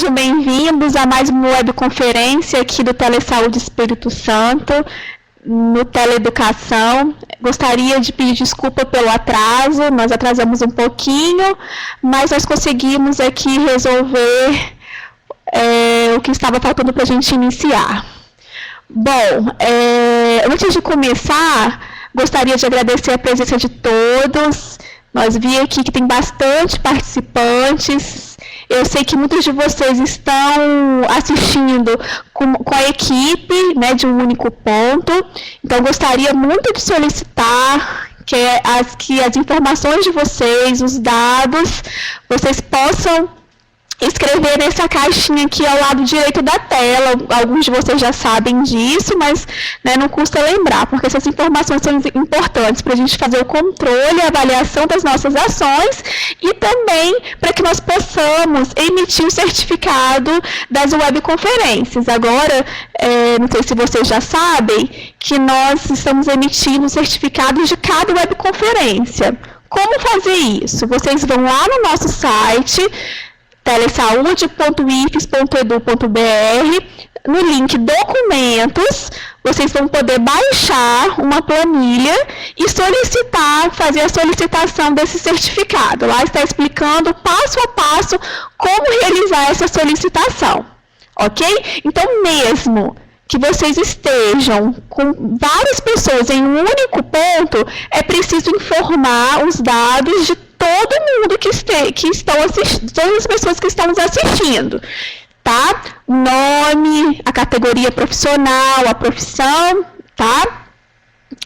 sejam bem-vindos a mais uma webconferência aqui do Telesaúde Espírito Santo, no Teleeducação. Gostaria de pedir desculpa pelo atraso, nós atrasamos um pouquinho, mas nós conseguimos aqui resolver o que estava faltando para a gente iniciar. Bom, antes de começar, gostaria de agradecer a presença de todos. Nós vimos aqui que tem bastante participantes. Eu sei que muitos de vocês estão assistindo com a equipe, né, de um único ponto. Então, gostaria muito de solicitar que as informações de vocês, os dados, vocês possam escrever nessa caixinha aqui ao lado direito da tela. Alguns de vocês já sabem disso, mas né, não custa lembrar, porque essas informações são importantes para a gente fazer o controle e a avaliação das nossas ações e também para que nós possamos emitir o certificado das webconferências. Agora, não sei se vocês já sabem, que nós estamos emitindo certificados de cada webconferência. Como fazer isso? Vocês vão lá no nosso site, telesaude.ifes.edu.br, no link documentos, vocês vão poder baixar uma planilha e fazer a solicitação desse certificado. Lá está explicando passo a passo como realizar essa solicitação, ok? Então, mesmo que vocês estejam com várias pessoas em um único ponto, é preciso informar os dados de todo mundo que estão assistindo, todas as pessoas que estão nos assistindo, tá? O nome, a categoria profissional, a profissão, tá?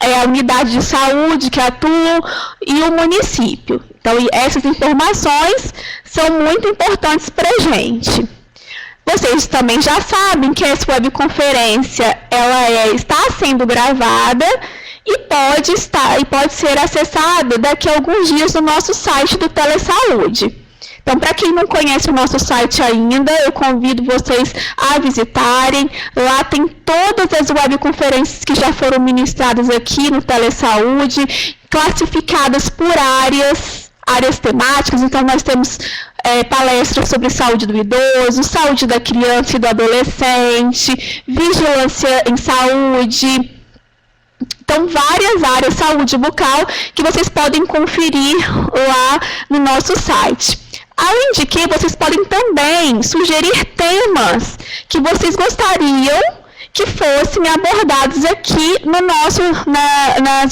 A unidade de saúde que atuam e o município. Então, essas informações são muito importantes para a gente. Vocês também já sabem que essa webconferência está sendo gravada e pode ser acessada daqui a alguns dias no nosso site do Telesaúde. Então, para quem não conhece o nosso site ainda, eu convido vocês a visitarem. Lá tem todas as webconferências que já foram ministradas aqui no Telesaúde, classificadas por áreas temáticas. Então, nós temos palestras sobre saúde do idoso, saúde da criança e do adolescente, vigilância em saúde. Então, várias áreas, saúde bucal, que vocês podem conferir lá no nosso site. Além de que, vocês podem também sugerir temas que vocês gostariam que fossem abordados aqui nas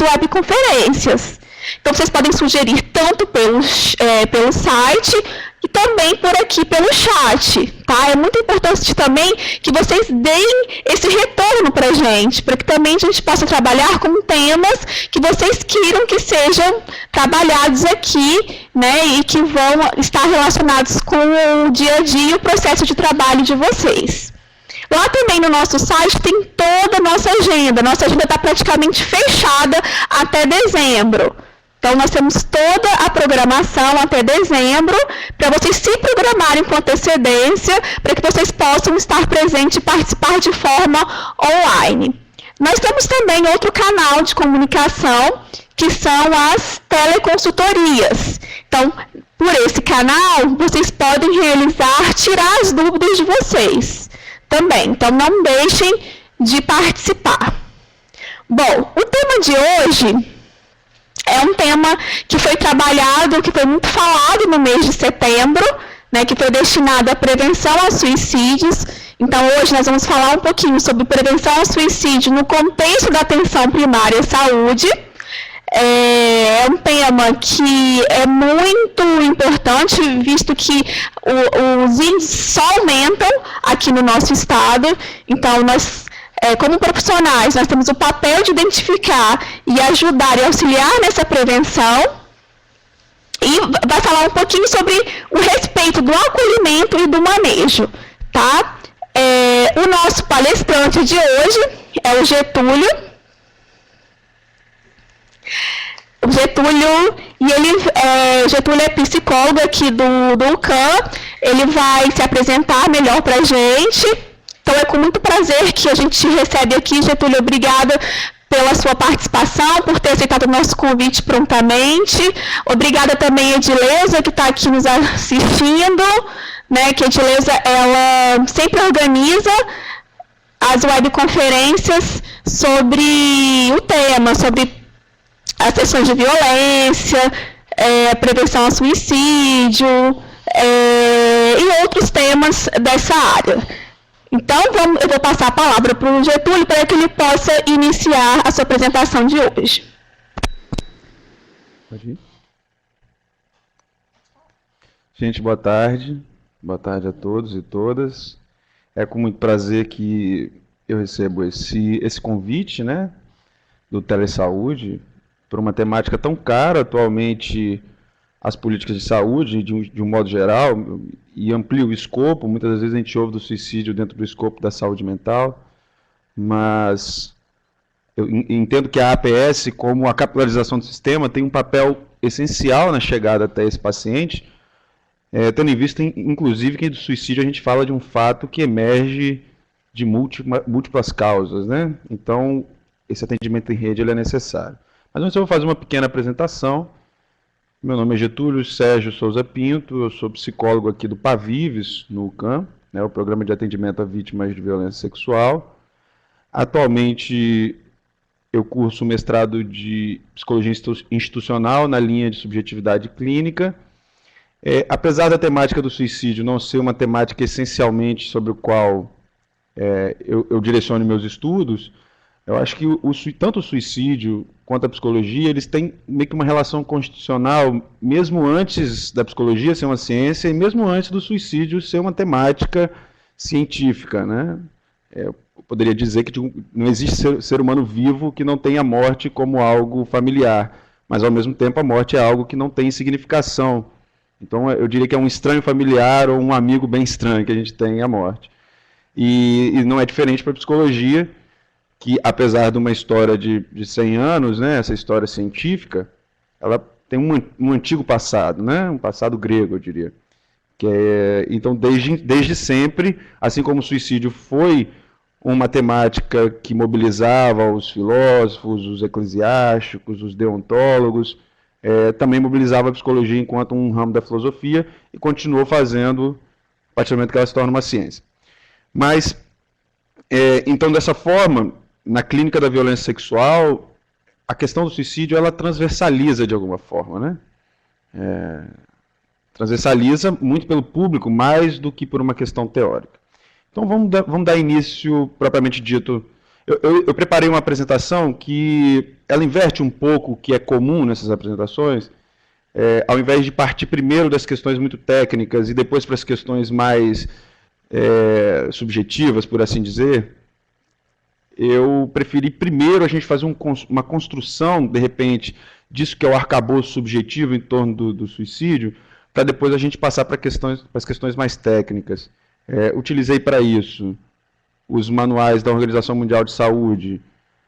webconferências. Então, vocês podem sugerir tanto pelo site e também por aqui pelo chat, tá? É muito importante também que vocês deem esse retorno para a gente, para que também a gente possa trabalhar com temas que vocês queiram que sejam trabalhados aqui, né? E que vão estar relacionados com o dia a dia e o processo de trabalho de vocês. Lá também no nosso site tem toda a nossa agenda. Nossa agenda está praticamente fechada até dezembro. Então, nós temos toda a programação até dezembro, para vocês se programarem com antecedência, para que vocês possam estar presentes e participar de forma online. Nós temos também outro canal de comunicação, que são as teleconsultorias. Então, por esse canal, vocês podem tirar as dúvidas de vocês também. Então, não deixem de participar. Bom, o tema de hoje é um tema que foi trabalhado, que foi muito falado no mês de setembro, né, que foi destinado à prevenção a suicídios. Então, hoje nós vamos falar um pouquinho sobre prevenção ao suicídio no contexto da atenção primária à saúde. É um tema que é muito importante, visto que os índices só aumentam aqui no nosso estado. Então, como profissionais, nós temos o papel de identificar e ajudar e auxiliar nessa prevenção. E vai falar um pouquinho sobre o respeito do acolhimento e do manejo, tá? O nosso palestrante de hoje é o Getúlio. O Getúlio é psicólogo aqui do UCAM. Ele vai se apresentar melhor para a gente. Então, é com muito prazer que a gente te recebe aqui, Getúlio. Obrigada pela sua participação, por ter aceitado o nosso convite prontamente. Obrigada também a Edileuza, que está aqui nos assistindo, né, que a Edileuza, ela sempre organiza as webconferências sobre o tema, sobre as questões de violência, prevenção ao suicídio e outros temas dessa área. Então, eu vou passar a palavra para o Getúlio para que ele possa iniciar a sua apresentação de hoje. Pode ir. Gente, boa tarde. Boa tarde a todos e todas. É com muito prazer que eu recebo esse convite, né, do Telesaúde, por uma temática tão cara atualmente às políticas de saúde, de um modo geral, e amplia o escopo. Muitas vezes a gente ouve do suicídio dentro do escopo da saúde mental, mas eu entendo que a APS, como a capilarização do sistema, tem um papel essencial na chegada até esse paciente, tendo em vista, inclusive, que do suicídio a gente fala de um fato que emerge de múltiplas causas, né? Então, esse atendimento em rede ele é necessário. Mas antes eu vou fazer uma pequena apresentação. Meu nome é Getúlio Sérgio Souza Pinto, eu sou psicólogo aqui do Pavives, no UCAM, né, o Programa de Atendimento a Vítimas de Violência Sexual. Atualmente eu curso mestrado de Psicologia Institucional na linha de Subjetividade Clínica. Apesar da temática do suicídio não ser uma temática essencialmente sobre o qual eu direciono meus estudos, eu acho que tanto o suicídio quanto a psicologia, eles têm meio que uma relação constitucional, mesmo antes da psicologia ser uma ciência e mesmo antes do suicídio ser uma temática científica, né? Eu poderia dizer que não existe ser humano vivo que não tenha a morte como algo familiar, mas ao mesmo tempo a morte é algo que não tem significação. Então eu diria que é um estranho familiar ou um amigo bem estranho que a gente tem a morte. E não é diferente para a psicologia, que apesar de uma história de 100 anos, né, essa história científica, ela tem um antigo passado, né, um passado grego, eu diria. Então, desde sempre, assim como o suicídio foi uma temática que mobilizava os filósofos, os eclesiásticos, os deontólogos, também mobilizava a psicologia enquanto um ramo da filosofia e continuou fazendo a partir do momento que ela se torna uma ciência. Mas, então, dessa forma, na clínica da violência sexual, a questão do suicídio, ela transversaliza de alguma forma, né? Transversaliza muito pelo público, mais do que por uma questão teórica. Então, vamos dar início, propriamente dito. Eu preparei uma apresentação que ela inverte um pouco o que é comum nessas apresentações, ao invés de partir primeiro das questões muito técnicas e depois para as questões mais subjetivas, por assim dizer, eu preferi primeiro a gente fazer uma construção, de repente, disso que é o arcabouço subjetivo em torno do suicídio, para depois a gente passar para as questões mais técnicas. Utilizei para isso os manuais da Organização Mundial de Saúde,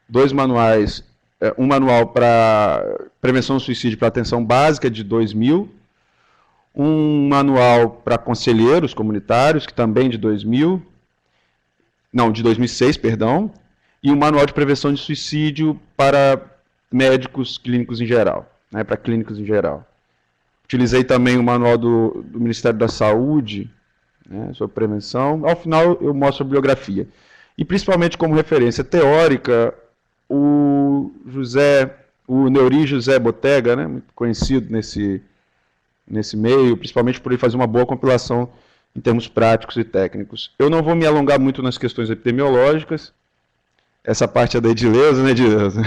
2 manuais, um manual para prevenção do suicídio para atenção básica de 2000, um manual para conselheiros comunitários, que também de 2006, perdão, e um manual de prevenção de suicídio para médicos clínicos em geral, né, para clínicos em geral. Utilizei também o manual do Ministério da Saúde, né, sobre prevenção. Ao final eu mostro a bibliografia. E principalmente como referência teórica, o Neuri José Botega, né, muito conhecido nesse meio, principalmente por ele fazer uma boa compilação em termos práticos e técnicos. Eu não vou me alongar muito nas questões epidemiológicas. Essa parte é da Edileuza, né, Edileuza?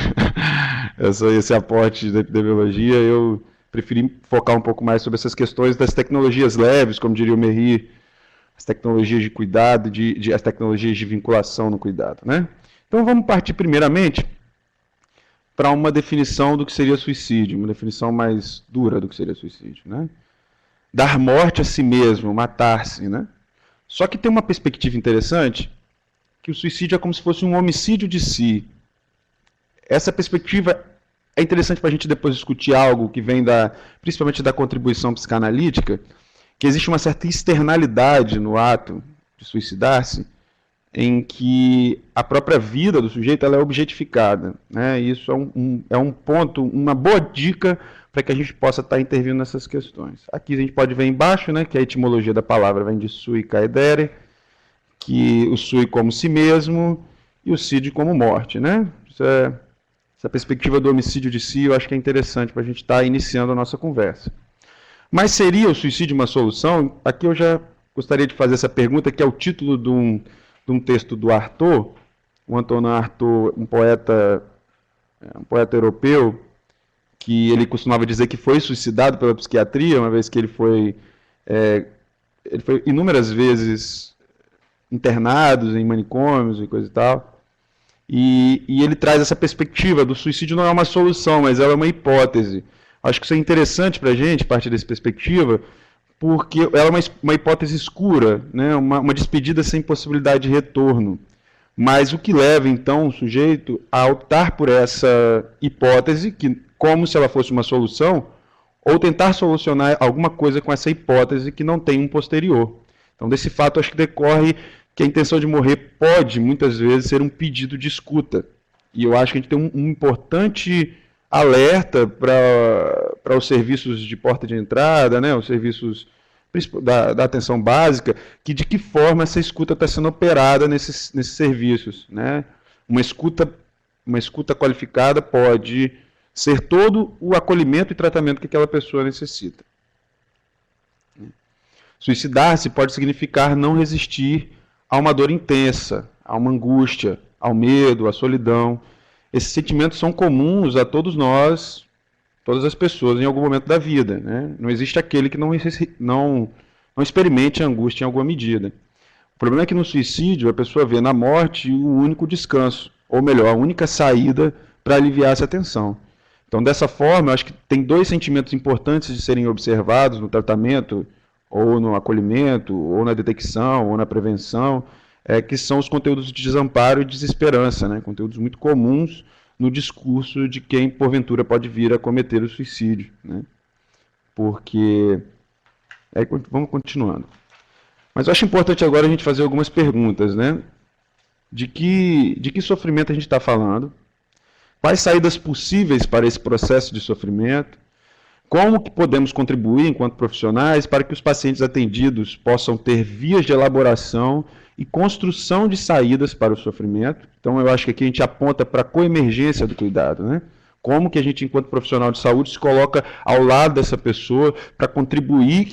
Esse aporte da epidemiologia, eu preferi focar um pouco mais sobre essas questões das tecnologias leves, como diria o Merri, as tecnologias de cuidado, as tecnologias de vinculação no cuidado, né? Então vamos partir primeiramente para uma definição do que seria suicídio, uma definição mais dura do que seria suicídio, né? Dar morte a si mesmo, matar-se, né? Só que tem uma perspectiva interessante, que o suicídio é como se fosse um homicídio de si. Essa perspectiva é interessante para a gente depois discutir algo que vem principalmente da contribuição psicanalítica, que existe uma certa externalidade no ato de suicidar-se, em que a própria vida do sujeito ela é objetificada, né? Isso é um ponto, uma boa dica para que a gente possa estar intervindo nessas questões. Aqui a gente pode ver embaixo, né, que a etimologia da palavra vem de sui caedere, que o sui como si mesmo e o cide como morte, né? Essa perspectiva do homicídio de si eu acho que é interessante para a gente estar iniciando a nossa conversa. Mas seria o suicídio uma solução? Aqui eu já gostaria de fazer essa pergunta, que é o título de um texto do Artaud, o Antonin Artaud, um poeta europeu, que ele costumava dizer que foi suicidado pela psiquiatria, uma vez que ele foi inúmeras vezes internado em manicômios e coisa e tal. E ele traz essa perspectiva do suicídio não é uma solução, mas ela é uma hipótese. Acho que isso é interessante para a gente, a partir dessa perspectiva, porque ela é uma hipótese escura, né? Uma despedida sem possibilidade de retorno. Mas o que leva, então, o sujeito a optar por essa hipótese, que, como se ela fosse uma solução, ou tentar solucionar alguma coisa com essa hipótese que não tem um posterior. Então, desse fato, acho que decorre que a intenção de morrer pode, muitas vezes, ser um pedido de escuta. E eu acho que a gente tem um importante alerta para os serviços de porta de entrada, né, os serviços da atenção básica, que de que forma essa escuta está sendo operada nesses serviços, né? Uma escuta qualificada pode ser todo o acolhimento e tratamento que aquela pessoa necessita. Suicidar-se pode significar não resistir a uma dor intensa, a uma angústia, ao medo, à solidão. Esses sentimentos são comuns a todos nós, todas as pessoas, em algum momento da vida, né? Não existe aquele que não experimente a angústia em alguma medida. O problema é que no suicídio a pessoa vê na morte o único descanso, ou melhor, a única saída para aliviar essa tensão. Então, dessa forma, eu acho que tem dois sentimentos importantes de serem observados no tratamento, ou no acolhimento, ou na detecção, ou na prevenção, que são os conteúdos de desamparo e desesperança, né? Conteúdos muito comuns no discurso de quem, porventura, pode vir a cometer o suicídio, né? Porque... vamos continuando. Mas eu acho importante agora a gente fazer algumas perguntas, né? De que sofrimento a gente está falando? Quais saídas possíveis para esse processo de sofrimento? Como que podemos contribuir, enquanto profissionais, para que os pacientes atendidos possam ter vias de elaboração e construção de saídas para o sofrimento? Então, eu acho que aqui a gente aponta para a coemergência do cuidado, né? Como que a gente, enquanto profissional de saúde, se coloca ao lado dessa pessoa para contribuir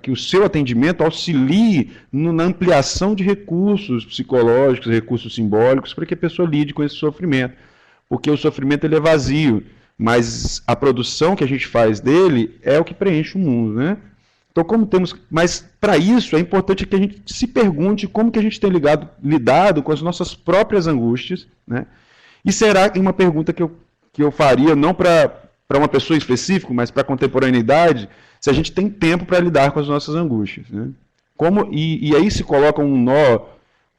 que o seu atendimento auxilie na ampliação de recursos psicológicos, recursos simbólicos, para que a pessoa lide com esse sofrimento. Porque o sofrimento ele é vazio, mas a produção que a gente faz dele é o que preenche o mundo, né? Então, mas para isso é importante que a gente se pergunte como que a gente tem lidado com as nossas próprias angústias, né? E será que uma pergunta que eu faria, não para uma pessoa específica, mas para a contemporaneidade, se a gente tem tempo para lidar com as nossas angústias, né? E aí se coloca um nó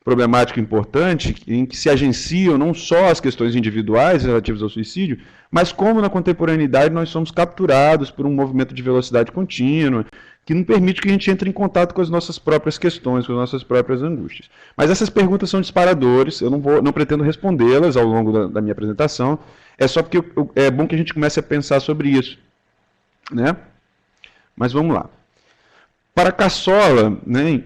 problemático importante, em que se agenciam não só as questões individuais relativas ao suicídio, mas como na contemporaneidade nós somos capturados por um movimento de velocidade contínua, que não permite que a gente entre em contato com as nossas próprias questões, com as nossas próprias angústias. Mas essas perguntas são disparadores, eu não pretendo respondê-las ao longo da minha apresentação, é só porque é bom que a gente comece a pensar sobre isso, né? Mas vamos lá. Para Cassola, né,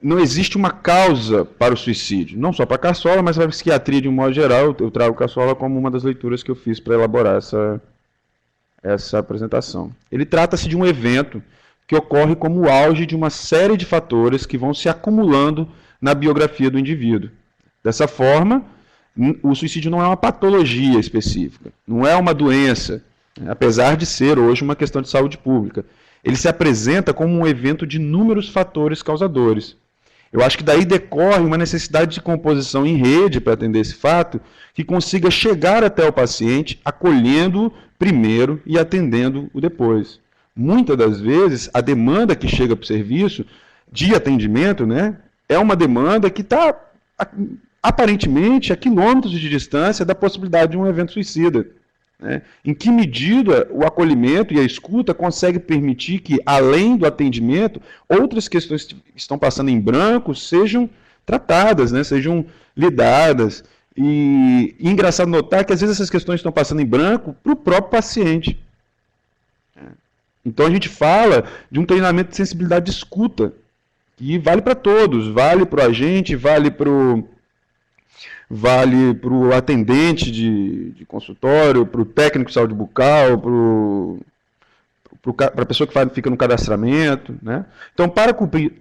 não existe uma causa para o suicídio. Não só para Cassola, mas para a psiquiatria de um modo geral. Eu trago Cassola como uma das leituras que eu fiz para elaborar essa apresentação. Ele trata-se de um evento que ocorre como o auge de uma série de fatores que vão se acumulando na biografia do indivíduo. Dessa forma, o suicídio não é uma patologia específica, não é uma doença, apesar de ser hoje uma questão de saúde pública. Ele se apresenta como um evento de inúmeros fatores causadores. Eu acho que daí decorre uma necessidade de composição em rede para atender esse fato, que consiga chegar até o paciente, acolhendo-o primeiro e atendendo-o depois. Muitas das vezes, a demanda que chega para o serviço de atendimento, né, é uma demanda que está, aparentemente, a quilômetros de distância da possibilidade de um evento suicida. né? Em que medida o acolhimento e a escuta conseguem permitir que, além do atendimento, outras questões que estão passando em branco sejam tratadas, né? Sejam lidadas. E engraçado notar que às vezes essas questões estão passando em branco para o próprio paciente. Então a gente fala de um treinamento de sensibilidade de escuta, que vale para todos, vale para o agente, vale para o atendente de consultório, para o técnico de saúde bucal, para a pessoa que fica no cadastramento, né? Então, para cumprir,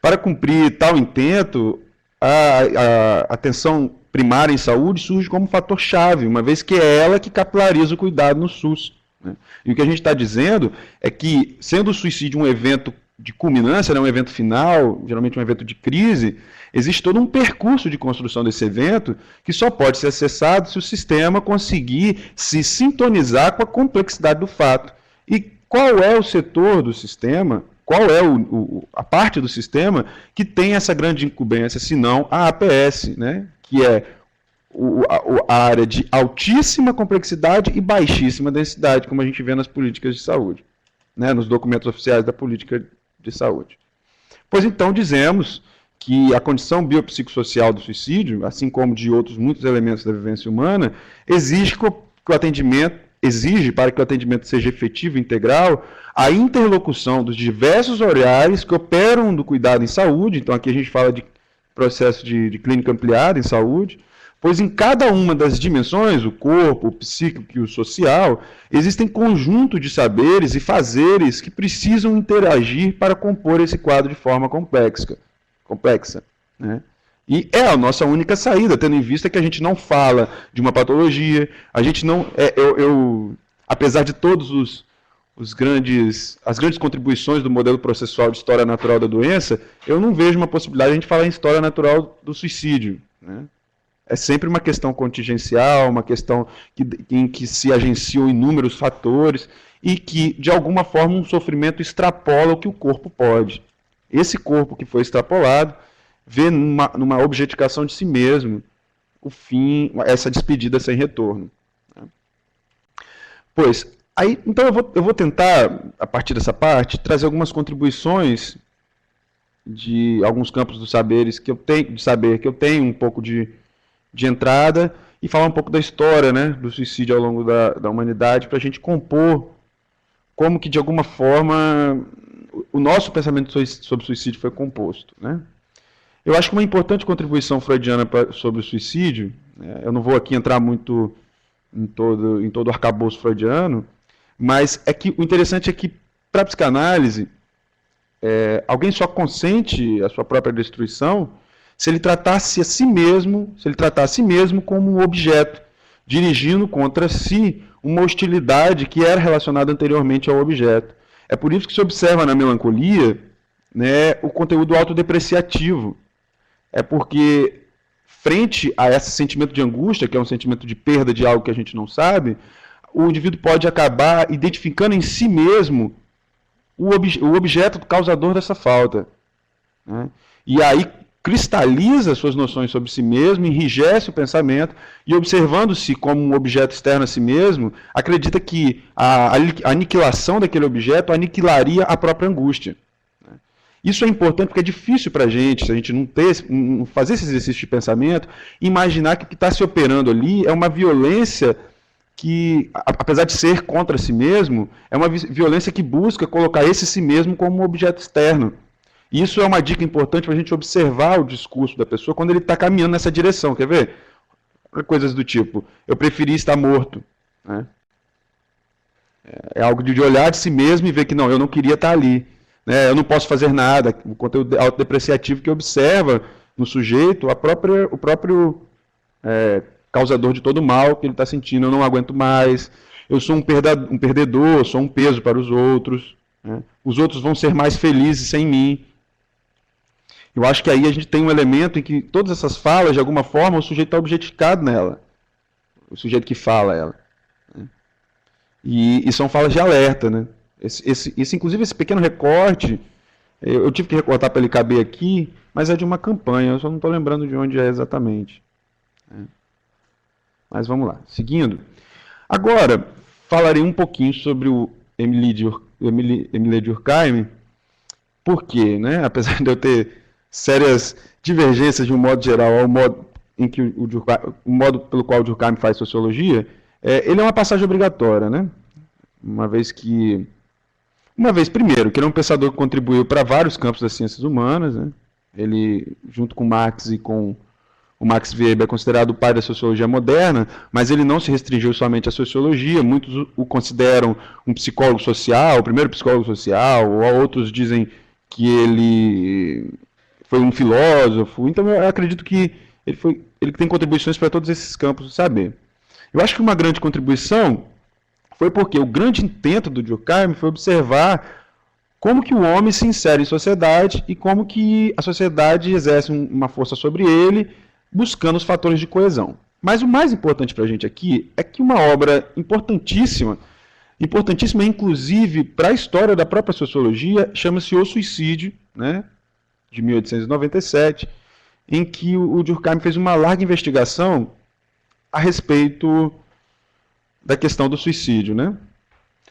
para cumprir tal intento, a atenção primária em saúde surge como fator-chave, uma vez que é ela que capilariza o cuidado no SUS, né? E o que a gente está dizendo é que, sendo o suicídio um evento de culminância, né, um evento final, geralmente um evento de crise, existe todo um percurso de construção desse evento que só pode ser acessado se o sistema conseguir se sintonizar com a complexidade do fato. E qual é o setor do sistema, qual é a parte do sistema que tem essa grande incumbência, se não a APS, né, que é a área de altíssima complexidade e baixíssima densidade, como a gente vê nas políticas de saúde, né, nos documentos oficiais da política de saúde. Pois então dizemos que a condição biopsicossocial do suicídio, assim como de outros muitos elementos da vivência humana, exige para que o atendimento seja efetivo e integral, a interlocução dos diversos olhares que operam do cuidado em saúde. Então aqui a gente fala de processo de clínica ampliada em saúde, pois em cada uma das dimensões, o corpo, o psíquico e o social, existem conjunto de saberes e fazeres que precisam interagir para compor esse quadro de forma complexa, né? E é a nossa única saída, tendo em vista que a gente não fala de uma patologia, a gente não... apesar de todos as grandes contribuições do modelo processual de história natural da doença, eu não vejo uma possibilidade de a gente falar em história natural do suicídio, né? É sempre uma questão contingencial, uma questão em que se agenciam inúmeros fatores e que, de alguma forma, um sofrimento extrapola o que o corpo pode. Esse corpo que foi extrapolado vê numa objetificação de si mesmo o fim, essa despedida sem retorno. Pois, então eu vou tentar, a partir dessa parte, trazer algumas contribuições de alguns campos dos saberes que eu tenho um pouco de entrada, e falar um pouco da história, né, do suicídio ao longo da humanidade, para a gente compor como que, de alguma forma, o nosso pensamento sobre suicídio foi composto, né? Eu acho que uma importante contribuição freudiana sobre o suicídio, eu não vou aqui entrar muito em todo o arcabouço freudiano, mas é que o interessante é que, para a psicanálise, alguém só consente a sua própria destruição se ele tratasse a si mesmo como um objeto, dirigindo contra si uma hostilidade que era relacionada anteriormente ao objeto. É por isso que se observa na melancolia, né, o conteúdo autodepreciativo. É porque, frente a esse sentimento de angústia, que é um sentimento de perda de algo que a gente não sabe, o indivíduo pode acabar identificando em si mesmo o objeto causador dessa falta, né? E aí cristaliza suas noções sobre si mesmo, enrijece o pensamento e, observando-se como um objeto externo a si mesmo, acredita que a aniquilação daquele objeto aniquilaria a própria angústia. Isso é importante porque é difícil para a gente, se a gente não fazer esse exercício de pensamento, imaginar que o que está se operando ali é uma violência que, apesar de ser contra si mesmo, é uma violência que busca colocar esse si mesmo como um objeto externo. E isso é uma dica importante para a gente observar o discurso da pessoa quando ele está caminhando nessa direção. Quer ver? Coisas do tipo, eu preferi estar morto, né? É algo de olhar de si mesmo e ver que não, eu não queria estar ali, né? Eu não posso fazer nada. O conteúdo autodepreciativo que observa no sujeito o próprio causador de todo o mal que ele está sentindo. Eu não aguento mais, eu sou um perdedor, sou um peso para os outros, né? Os outros vão ser mais felizes sem mim. Eu acho que aí a gente tem um elemento em que todas essas falas, de alguma forma, o sujeito está objetificado nela. O sujeito que fala ela, né? E são falas de alerta, né? Inclusive, esse pequeno recorte, eu tive que recortar para ele caber aqui, mas é de uma campanha, eu só não estou lembrando de onde é exatamente, né? Mas vamos lá, seguindo. Agora, falarei um pouquinho sobre o Émile Durkheim, porque, né, apesar de eu ter sérias divergências de um modo geral ao modo em que o modo pelo qual o Durkheim faz sociologia, ele é uma passagem obrigatória, né? Uma vez, primeiro, que ele é um pensador que contribuiu para vários campos das ciências humanas, né? Ele, junto com Marx e com o Max Weber, é considerado o pai da sociologia moderna, mas ele não se restringiu somente à sociologia. Muitos o consideram um psicólogo social, o primeiro psicólogo social, ou outros dizem que ele foi um filósofo. Então eu acredito que ele tem contribuições para todos esses campos do saber. Eu acho que uma grande contribuição foi porque o grande intento do Durkheim foi observar como que o homem se insere em sociedade e como que a sociedade exerce uma força sobre ele, buscando os fatores de coesão. Mas o mais importante para a gente aqui é que uma obra importantíssima inclusive para a história da própria sociologia, chama-se O Suicídio, né, de 1897, em que o Durkheim fez uma larga investigação a respeito da questão do suicídio, né?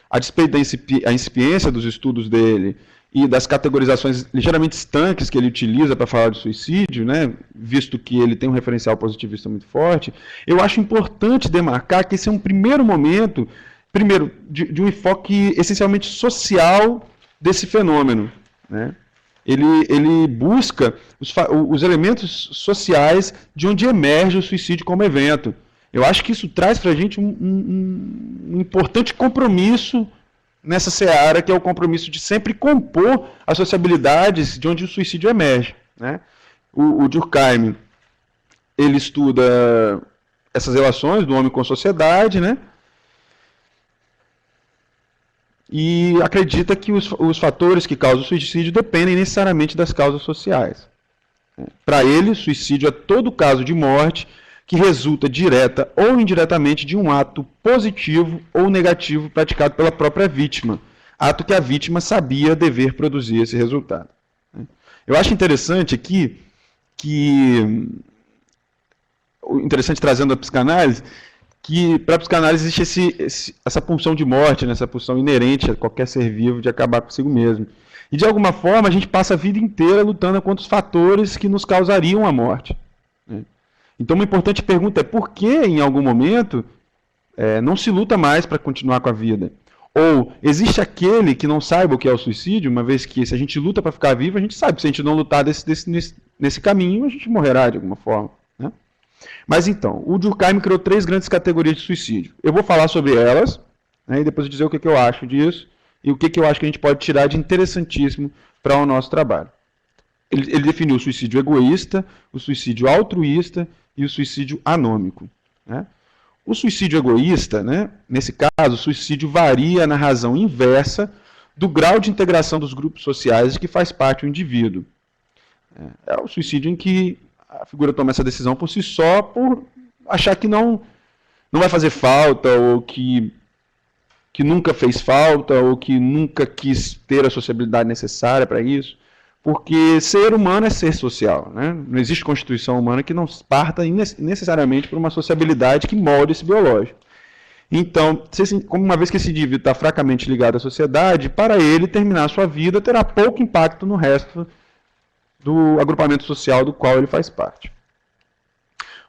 A despeito da incipiência dos estudos dele e das categorizações ligeiramente estanques que ele utiliza para falar de suicídio, né, visto que ele tem um referencial positivista muito forte, eu acho importante demarcar que esse é um primeiro momento, de um enfoque essencialmente social desse fenômeno, né? Ele busca os elementos sociais de onde emerge o suicídio como evento. Eu acho que isso traz para a gente um importante compromisso nessa seara, que é o compromisso de sempre compor as sociabilidades de onde o suicídio emerge, né? O Durkheim, ele estuda essas relações do homem com a sociedade, né? E acredita que os fatores que causam o suicídio dependem necessariamente das causas sociais. Para ele, suicídio é todo caso de morte que resulta direta ou indiretamente de um ato positivo ou negativo praticado pela própria vítima, ato que a vítima sabia dever produzir esse resultado. Eu acho interessante aqui interessante trazendo a psicanálise, que para a psicanálise existe essa pulsão de morte, né, essa pulsão inerente a qualquer ser vivo de acabar consigo mesmo. E de alguma forma a gente passa a vida inteira lutando contra os fatores que nos causariam a morte, né? Então uma importante pergunta é por que em algum momento não se luta mais para continuar com a vida? Ou existe aquele que não saiba o que é o suicídio, uma vez que se a gente luta para ficar vivo, a gente sabe que se a gente não lutar nesse caminho, a gente morrerá de alguma forma, né? Mas então, o Durkheim criou 3 grandes categorias de suicídio. Eu vou falar sobre elas, né, e depois dizer o que eu acho disso e o que eu acho que a gente pode tirar de interessantíssimo para o nosso trabalho. Ele definiu o suicídio egoísta, o suicídio altruísta e o suicídio anômico, né? O suicídio egoísta, né, nesse caso, o suicídio varia na razão inversa do grau de integração dos grupos sociais de que faz parte o indivíduo. É o suicídio em que a figura toma essa decisão por si só, por achar que não vai fazer falta, ou que nunca fez falta, ou que nunca quis ter a sociabilidade necessária para isso. Porque ser humano é ser social, né? Não existe constituição humana que não parta necessariamente por uma sociabilidade que molde esse biológico. Então, como uma vez que esse indivíduo está fracamente ligado à sociedade, para ele terminar a sua vida terá pouco impacto no resto do agrupamento social do qual ele faz parte.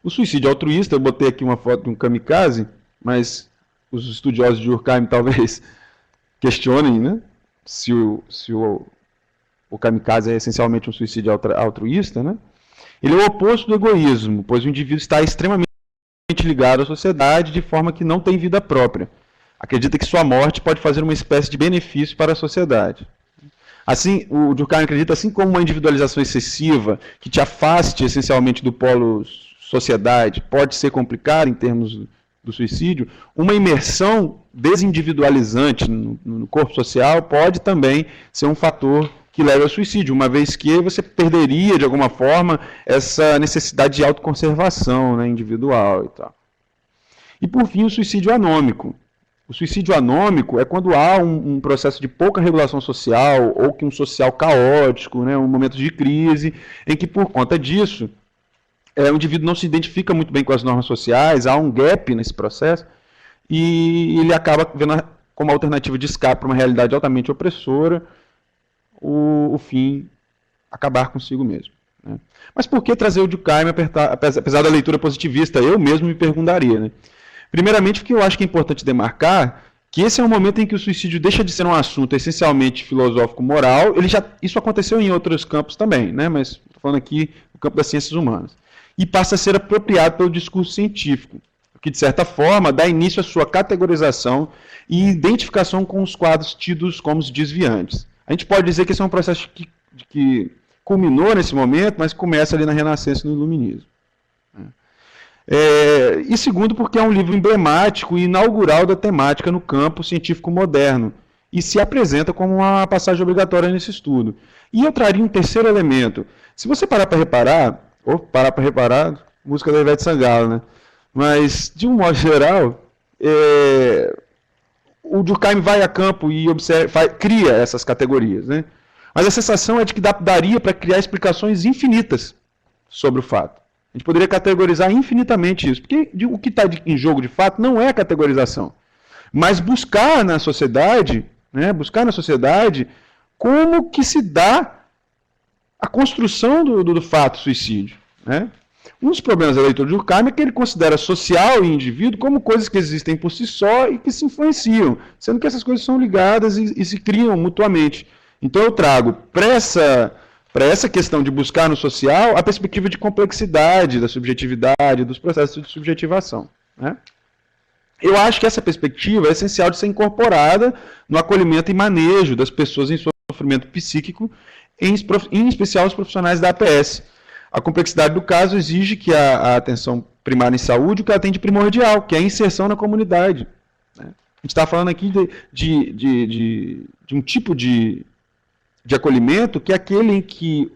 O suicídio altruísta, eu botei aqui uma foto de um kamikaze, mas os estudiosos de Durkheim talvez questionem, né, se o kamikaze é essencialmente um suicídio altruísta, né? Ele é o oposto do egoísmo, pois o indivíduo está extremamente ligado à sociedade de forma que não tem vida própria. Acredita que sua morte pode fazer uma espécie de benefício para a sociedade. Assim, o Durkheim acredita, assim como uma individualização excessiva que te afaste essencialmente do polo sociedade pode ser complicada em termos do suicídio, uma imersão desindividualizante no corpo social pode também ser um fator que leva ao suicídio, uma vez que você perderia, de alguma forma, essa necessidade de autoconservação, né, individual e tal. E, por fim, o suicídio anômico. O suicídio anômico é quando há um processo de pouca regulação social, ou que um social caótico, né, um momento de crise, em que, por conta disso, o indivíduo não se identifica muito bem com as normas sociais, há um gap nesse processo, e ele acaba vendo como alternativa de escape para uma realidade altamente opressora o fim acabar consigo mesmo. Né? Mas por que trazer o Durkheim, apesar da leitura positivista? Eu mesmo me perguntaria. Né? Primeiramente, porque eu acho que é importante demarcar que esse é um momento em que o suicídio deixa de ser um assunto essencialmente filosófico-moral. Isso aconteceu em outros campos também, né? Mas estou falando aqui no campo das ciências humanas. E passa a ser apropriado pelo discurso científico, que, de certa forma, dá início à sua categorização e identificação com os quadros tidos como desviantes. A gente pode dizer que esse é um processo que culminou nesse momento, mas começa ali na Renascença e no Iluminismo. E segundo, porque é um livro emblemático e inaugural da temática no campo científico moderno, e se apresenta como uma passagem obrigatória nesse estudo. E eu traria um terceiro elemento. Se você parar para reparar, música da Ivete Sangalo, né? Mas, de um modo geral, o Durkheim vai a campo e cria essas categorias, né? Mas a sensação é de que daria para criar explicações infinitas sobre o fato. A gente poderia categorizar infinitamente isso, porque o que está em jogo de fato não é a categorização, mas buscar na sociedade, né, como que se dá a construção do fato suicídio. Né? Um dos problemas da leitura de Durkheim é que ele considera social e indivíduo como coisas que existem por si só e que se influenciam, sendo que essas coisas são ligadas e se criam mutuamente. Então eu trago para essa questão de buscar no social a perspectiva de complexidade, da subjetividade, dos processos de subjetivação. Né? Eu acho que essa perspectiva é essencial de ser incorporada no acolhimento e manejo das pessoas em sofrimento psíquico, em especial os profissionais da APS. A complexidade do caso exige que a atenção primária em saúde, o que ela tem de primordial, que é a inserção na comunidade. Né? A gente está falando aqui de um tipo de acolhimento que é aquele em que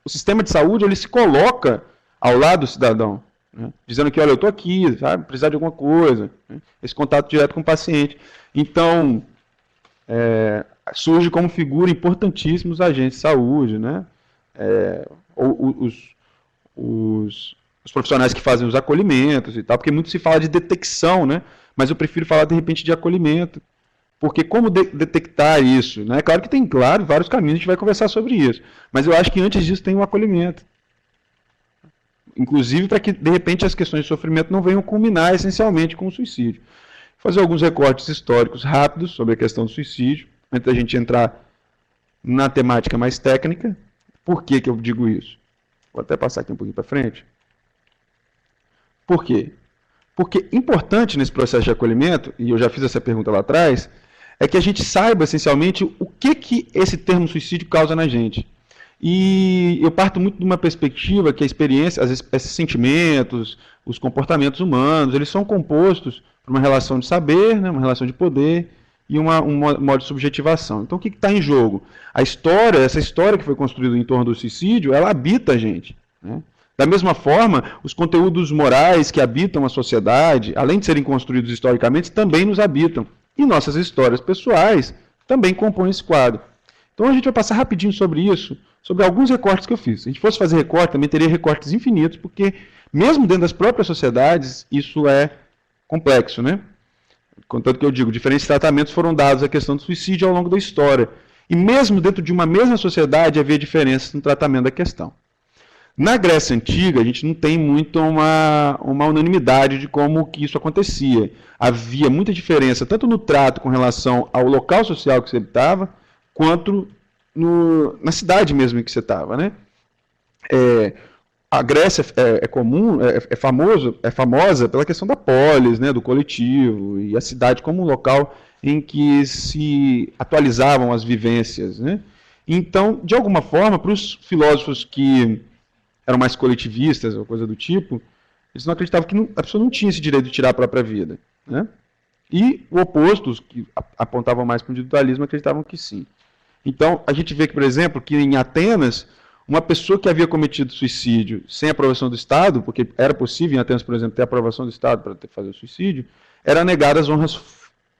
o sistema de saúde ele se coloca ao lado do cidadão, né? Dizendo que, olha, eu estou aqui, sabe, precisar de alguma coisa, né? Esse contato direto com o paciente. Então, surge como figura importantíssima os agentes de saúde, né? Os profissionais que fazem os acolhimentos e tal, porque muito se fala de detecção, né? Mas eu prefiro falar, de repente, de acolhimento. Porque como detectar isso? Né? Claro que tem, vários caminhos, a gente vai conversar sobre isso. Mas eu acho que antes disso tem um acolhimento. Inclusive para que, de repente, as questões de sofrimento não venham culminar essencialmente com o suicídio. Vou fazer alguns recortes históricos rápidos sobre a questão do suicídio, antes da gente entrar na temática mais técnica. Por que eu digo isso? Vou até passar aqui um pouquinho para frente. Por quê? Porque importante nesse processo de acolhimento, e eu já fiz essa pergunta lá atrás, é que a gente saiba, essencialmente, o que esse termo suicídio causa na gente. E eu parto muito de uma perspectiva que a experiência, esses sentimentos, os comportamentos humanos, eles são compostos por uma relação de saber, né, uma relação de poder e um modo de subjetivação. Então, o que está em jogo? Essa história que foi construída em torno do suicídio, ela habita a gente. Né? Da mesma forma, os conteúdos morais que habitam a sociedade, além de serem construídos historicamente, também nos habitam. E nossas histórias pessoais também compõem esse quadro. Então a gente vai passar rapidinho sobre isso, sobre alguns recortes que eu fiz. Se a gente fosse fazer recorte, também teria recortes infinitos, porque mesmo dentro das próprias sociedades, isso é complexo, né? Contanto que eu digo, diferentes tratamentos foram dados à questão do suicídio ao longo da história. E mesmo dentro de uma mesma sociedade, havia diferenças no tratamento da questão. Na Grécia Antiga, a gente não tem muito uma unanimidade de como que isso acontecia. Havia muita diferença, tanto no trato com relação ao local social que você estava, quanto na cidade mesmo em que você estava. Né? A Grécia é famosa pela questão da polis, né, do coletivo, e a cidade como um local em que se atualizavam as vivências. Né? Então, de alguma forma, para os filósofos que eram mais coletivistas, ou coisa do tipo, eles não acreditavam que a pessoa não tinha esse direito de tirar a própria vida. Né? E o oposto, os que apontavam mais para o individualismo, acreditavam que sim. Então, a gente vê que, por exemplo, que em Atenas, uma pessoa que havia cometido suicídio sem aprovação do Estado, porque era possível em Atenas, por exemplo, ter aprovação do Estado para fazer o suicídio, era negada as honras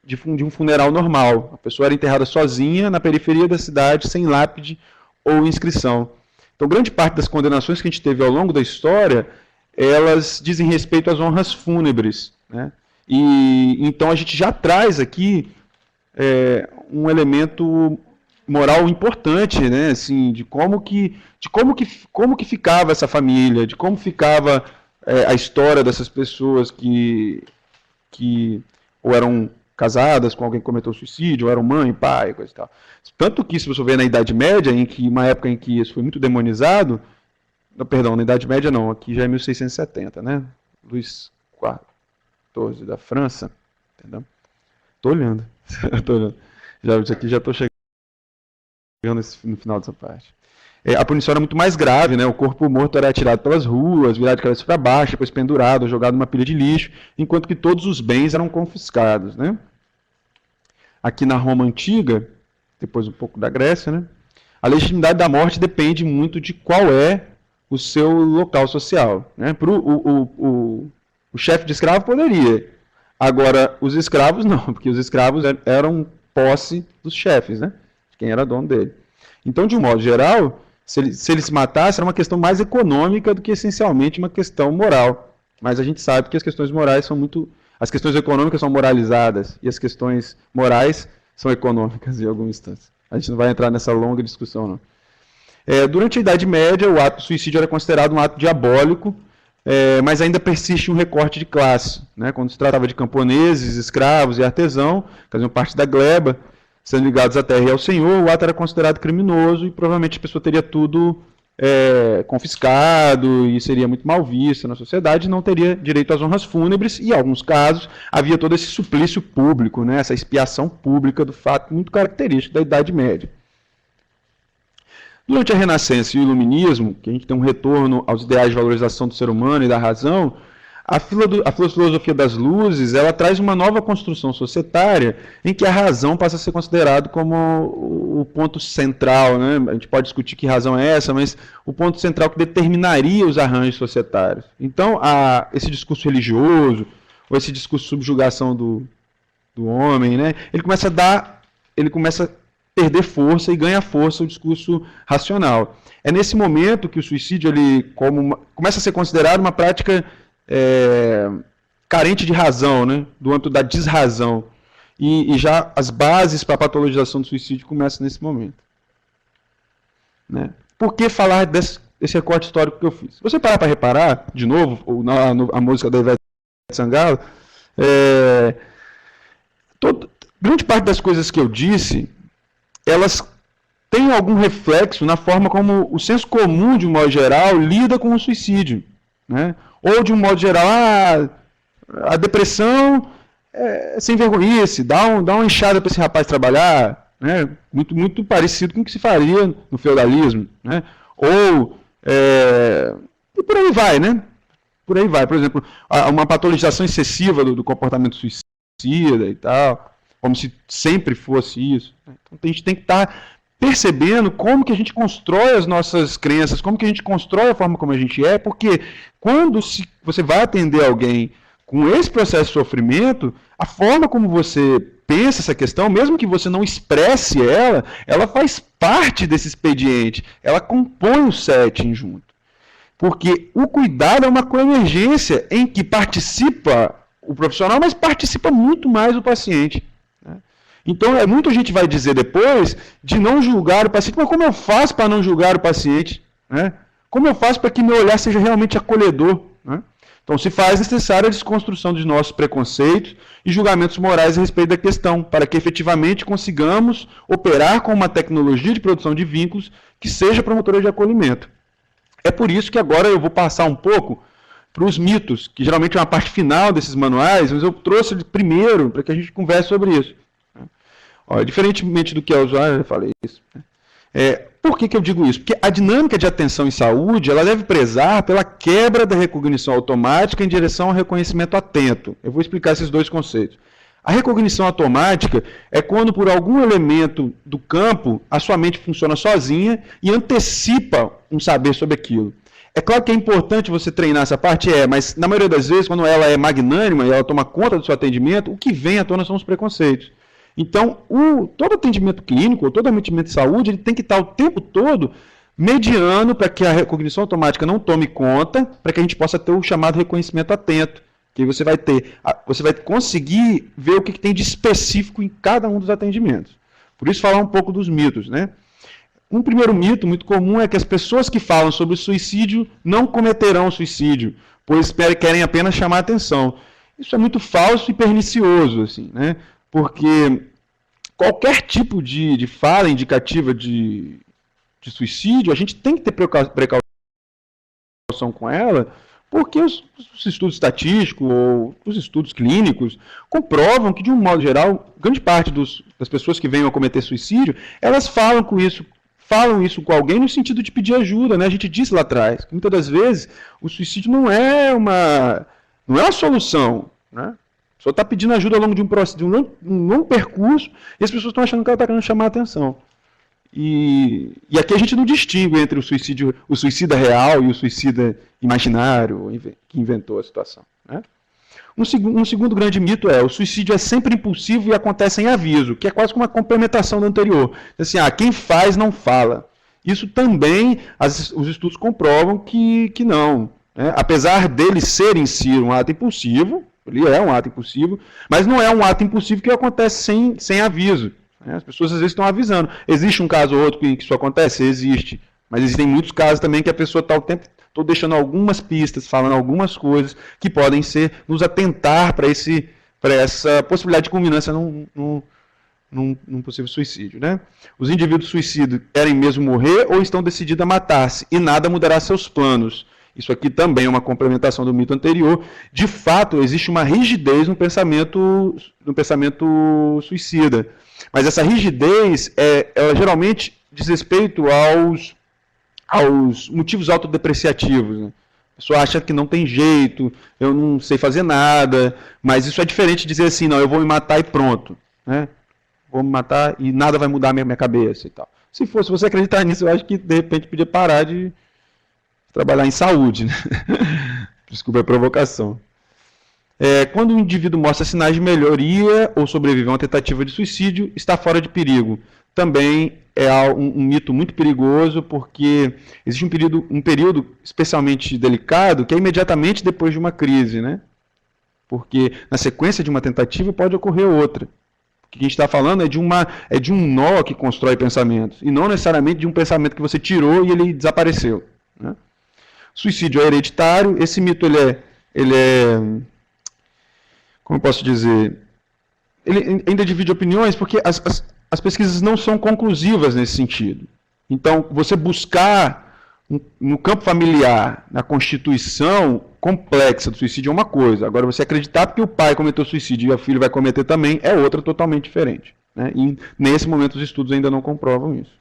de um funeral normal. A pessoa era enterrada sozinha na periferia da cidade, sem lápide ou inscrição. Então, grande parte das condenações que a gente teve ao longo da história, elas dizem respeito às honras fúnebres, né? E então a gente já traz aqui um elemento moral importante, né? Assim, de como que ficava essa família, de como ficava a história dessas pessoas que ou eram casadas com alguém que cometeu suicídio, ou eram mãe, pai, coisa e tal. Tanto que, se você ver na Idade Média, uma época em que isso foi muito demonizado, perdão, na Idade Média não, aqui já é 1670, né? Luís XIV da França, entendeu? Tô olhando, isso aqui já estou chegando no final dessa parte. A punição era muito mais grave, né? O corpo morto era atirado pelas ruas, virado de cabeça para baixo, depois pendurado, jogado numa pilha de lixo, enquanto que todos os bens eram confiscados, né? Aqui na Roma Antiga, depois um pouco da Grécia, né? A legitimidade da morte depende muito de qual é o seu local social, né? O chefe de escravo poderia, agora os escravos não, porque os escravos eram posse dos chefes, né? De quem era dono dele. Então, de um modo geral, se ele se matasse, era uma questão mais econômica do que essencialmente uma questão moral. Mas a gente sabe que as questões morais são muito... As questões econômicas são moralizadas e as questões morais são econômicas em alguma instância. A gente não vai entrar nessa longa discussão, não. Durante a Idade Média, o ato de suicídio era considerado um ato diabólico, mas ainda persiste um recorte de classe, né? Quando se tratava de camponeses, escravos e artesão, que faziam parte da gleba, sendo ligados à terra e ao senhor, o ato era considerado criminoso e provavelmente a pessoa teria tudo confiscado e seria muito mal vista na sociedade, não teria direito às honras fúnebres e, em alguns casos, havia todo esse suplício público, né, essa expiação pública do fato muito característico da Idade Média. Durante a Renascença e o Iluminismo, que a gente tem um retorno aos ideais de valorização do ser humano e da razão, a filosofia das luzes, ela traz uma nova construção societária em que a razão passa a ser considerado como o ponto central, né? A gente pode discutir que razão é essa, mas o ponto central que determinaria os arranjos societários. Então, esse discurso religioso, ou esse discurso de subjugação do homem, né? Ele começa a perder força e ganha força o discurso racional. É nesse momento que o suicídio começa a ser considerado uma prática carente de razão, né, do âmbito da desrazão. E já as bases para a patologização do suicídio começam nesse momento. Né? Por que falar desse recorte histórico que eu fiz? Se você parar para reparar, de novo, a música da Ivete Sangalo, grande parte das coisas que eu disse, elas têm algum reflexo na forma como o senso comum, de um modo geral, lida com o suicídio. Né? Ou, de um modo geral, a depressão é sem vergonhice, dá uma enxada para esse rapaz trabalhar, né? Muito parecido com o que se faria no feudalismo. Né? Ou, e por aí vai, né? Por aí vai. Por exemplo, uma patologização excessiva do comportamento suicida e tal, como se sempre fosse isso. Então, a gente tem que estar percebendo como que a gente constrói as nossas crenças, como que a gente constrói a forma como a gente é, porque quando você vai atender alguém com esse processo de sofrimento, a forma como você pensa essa questão, mesmo que você não expresse ela faz parte desse expediente, ela compõe o setting junto. Porque o cuidado é uma coemergência em que participa o profissional, mas participa muito mais o paciente. Então, muita gente vai dizer depois de não julgar o paciente, mas como eu faço para não julgar o paciente? Né? Como eu faço para que meu olhar seja realmente acolhedor? Né? Então, se faz necessária a desconstrução de nossos preconceitos e julgamentos morais a respeito da questão, para que efetivamente consigamos operar com uma tecnologia de produção de vínculos que seja promotora de acolhimento. É por isso que agora eu vou passar um pouco para os mitos, que geralmente é uma parte final desses manuais, mas eu trouxe primeiro para que a gente converse sobre isso. Diferentemente do que é usuário, eu falei isso. Por que eu digo isso? Porque a dinâmica de atenção em saúde, ela deve prezar pela quebra da recognição automática em direção ao reconhecimento atento. Eu vou explicar esses dois conceitos. A recognição automática é quando, por algum elemento do campo, a sua mente funciona sozinha e antecipa um saber sobre aquilo. É claro que é importante você treinar essa parte, mas na maioria das vezes, quando ela é magnânima e ela toma conta do seu atendimento, o que vem à tona são os preconceitos. Então, todo atendimento clínico, todo atendimento de saúde, ele tem que estar o tempo todo mediano para que a recognição automática não tome conta, para que a gente possa ter o chamado reconhecimento atento, que você vai conseguir ver o que tem de específico em cada um dos atendimentos. Por isso, falar um pouco dos mitos, né? Um primeiro mito muito comum é que as pessoas que falam sobre o suicídio não cometerão suicídio, pois querem apenas chamar a atenção. Isso é muito falso e pernicioso, assim, né? Porque qualquer tipo de fala indicativa de suicídio, a gente tem que ter precaução com ela, porque os estudos estatísticos ou os estudos clínicos comprovam que, de um modo geral, grande parte das pessoas que venham a cometer suicídio, elas falam isso com alguém no sentido de pedir ajuda, né? A gente disse lá atrás, que muitas das vezes o suicídio não é uma solução, né? A pessoa está pedindo ajuda ao longo de um longo percurso e as pessoas estão achando que ela está querendo chamar a atenção. E aqui a gente não distingue entre o suicida real e o suicida imaginário que inventou a situação, né? Um segundo grande mito o suicídio é sempre impulsivo e acontece em aviso, que é quase como uma complementação do anterior. Assim, quem faz não fala. Isso também, os estudos comprovam que não, né? Apesar dele ser em si um ato impulsivo, ele é um ato impulsivo, mas não é um ato impulsivo que acontece sem aviso. As pessoas às vezes estão avisando. Existe um caso ou outro que isso acontece? Existe. Mas existem muitos casos também que a pessoa está o tempo todo deixando algumas pistas, falando algumas coisas que podem nos atentar para essa possibilidade de culminância num possível suicídio, né? Os indivíduos suicidas querem mesmo morrer ou estão decididos a matar-se e nada mudará seus planos. Isso aqui também é uma complementação do mito anterior. De fato, existe uma rigidez no pensamento suicida. Mas essa rigidez, ela geralmente diz respeito aos motivos autodepreciativos, né? A pessoa acha que não tem jeito, eu não sei fazer nada, mas isso é diferente de dizer assim, não, eu vou me matar e pronto, né? Vou me matar e nada vai mudar a minha cabeça e tal. Se você acreditar nisso, eu acho que de repente podia parar de trabalhar em saúde, né? Desculpa a provocação. Quando o indivíduo mostra sinais de melhoria ou sobrevive a uma tentativa de suicídio, está fora de perigo. Também é um mito muito perigoso, porque existe um período especialmente delicado, que é imediatamente depois de uma crise, né? Porque na sequência de uma tentativa pode ocorrer outra. O que a gente está falando é de um nó que constrói pensamentos, e não necessariamente de um pensamento que você tirou e ele desapareceu, né? Suicídio é hereditário. Esse mito ele é como eu posso dizer, ele ainda divide opiniões, porque as pesquisas não são conclusivas nesse sentido. Então, você buscar no campo familiar, na constituição complexa do suicídio é uma coisa. Agora, você acreditar que o pai cometeu suicídio e o filho vai cometer também é outra totalmente diferente, né? E nesse momento os estudos ainda não comprovam isso.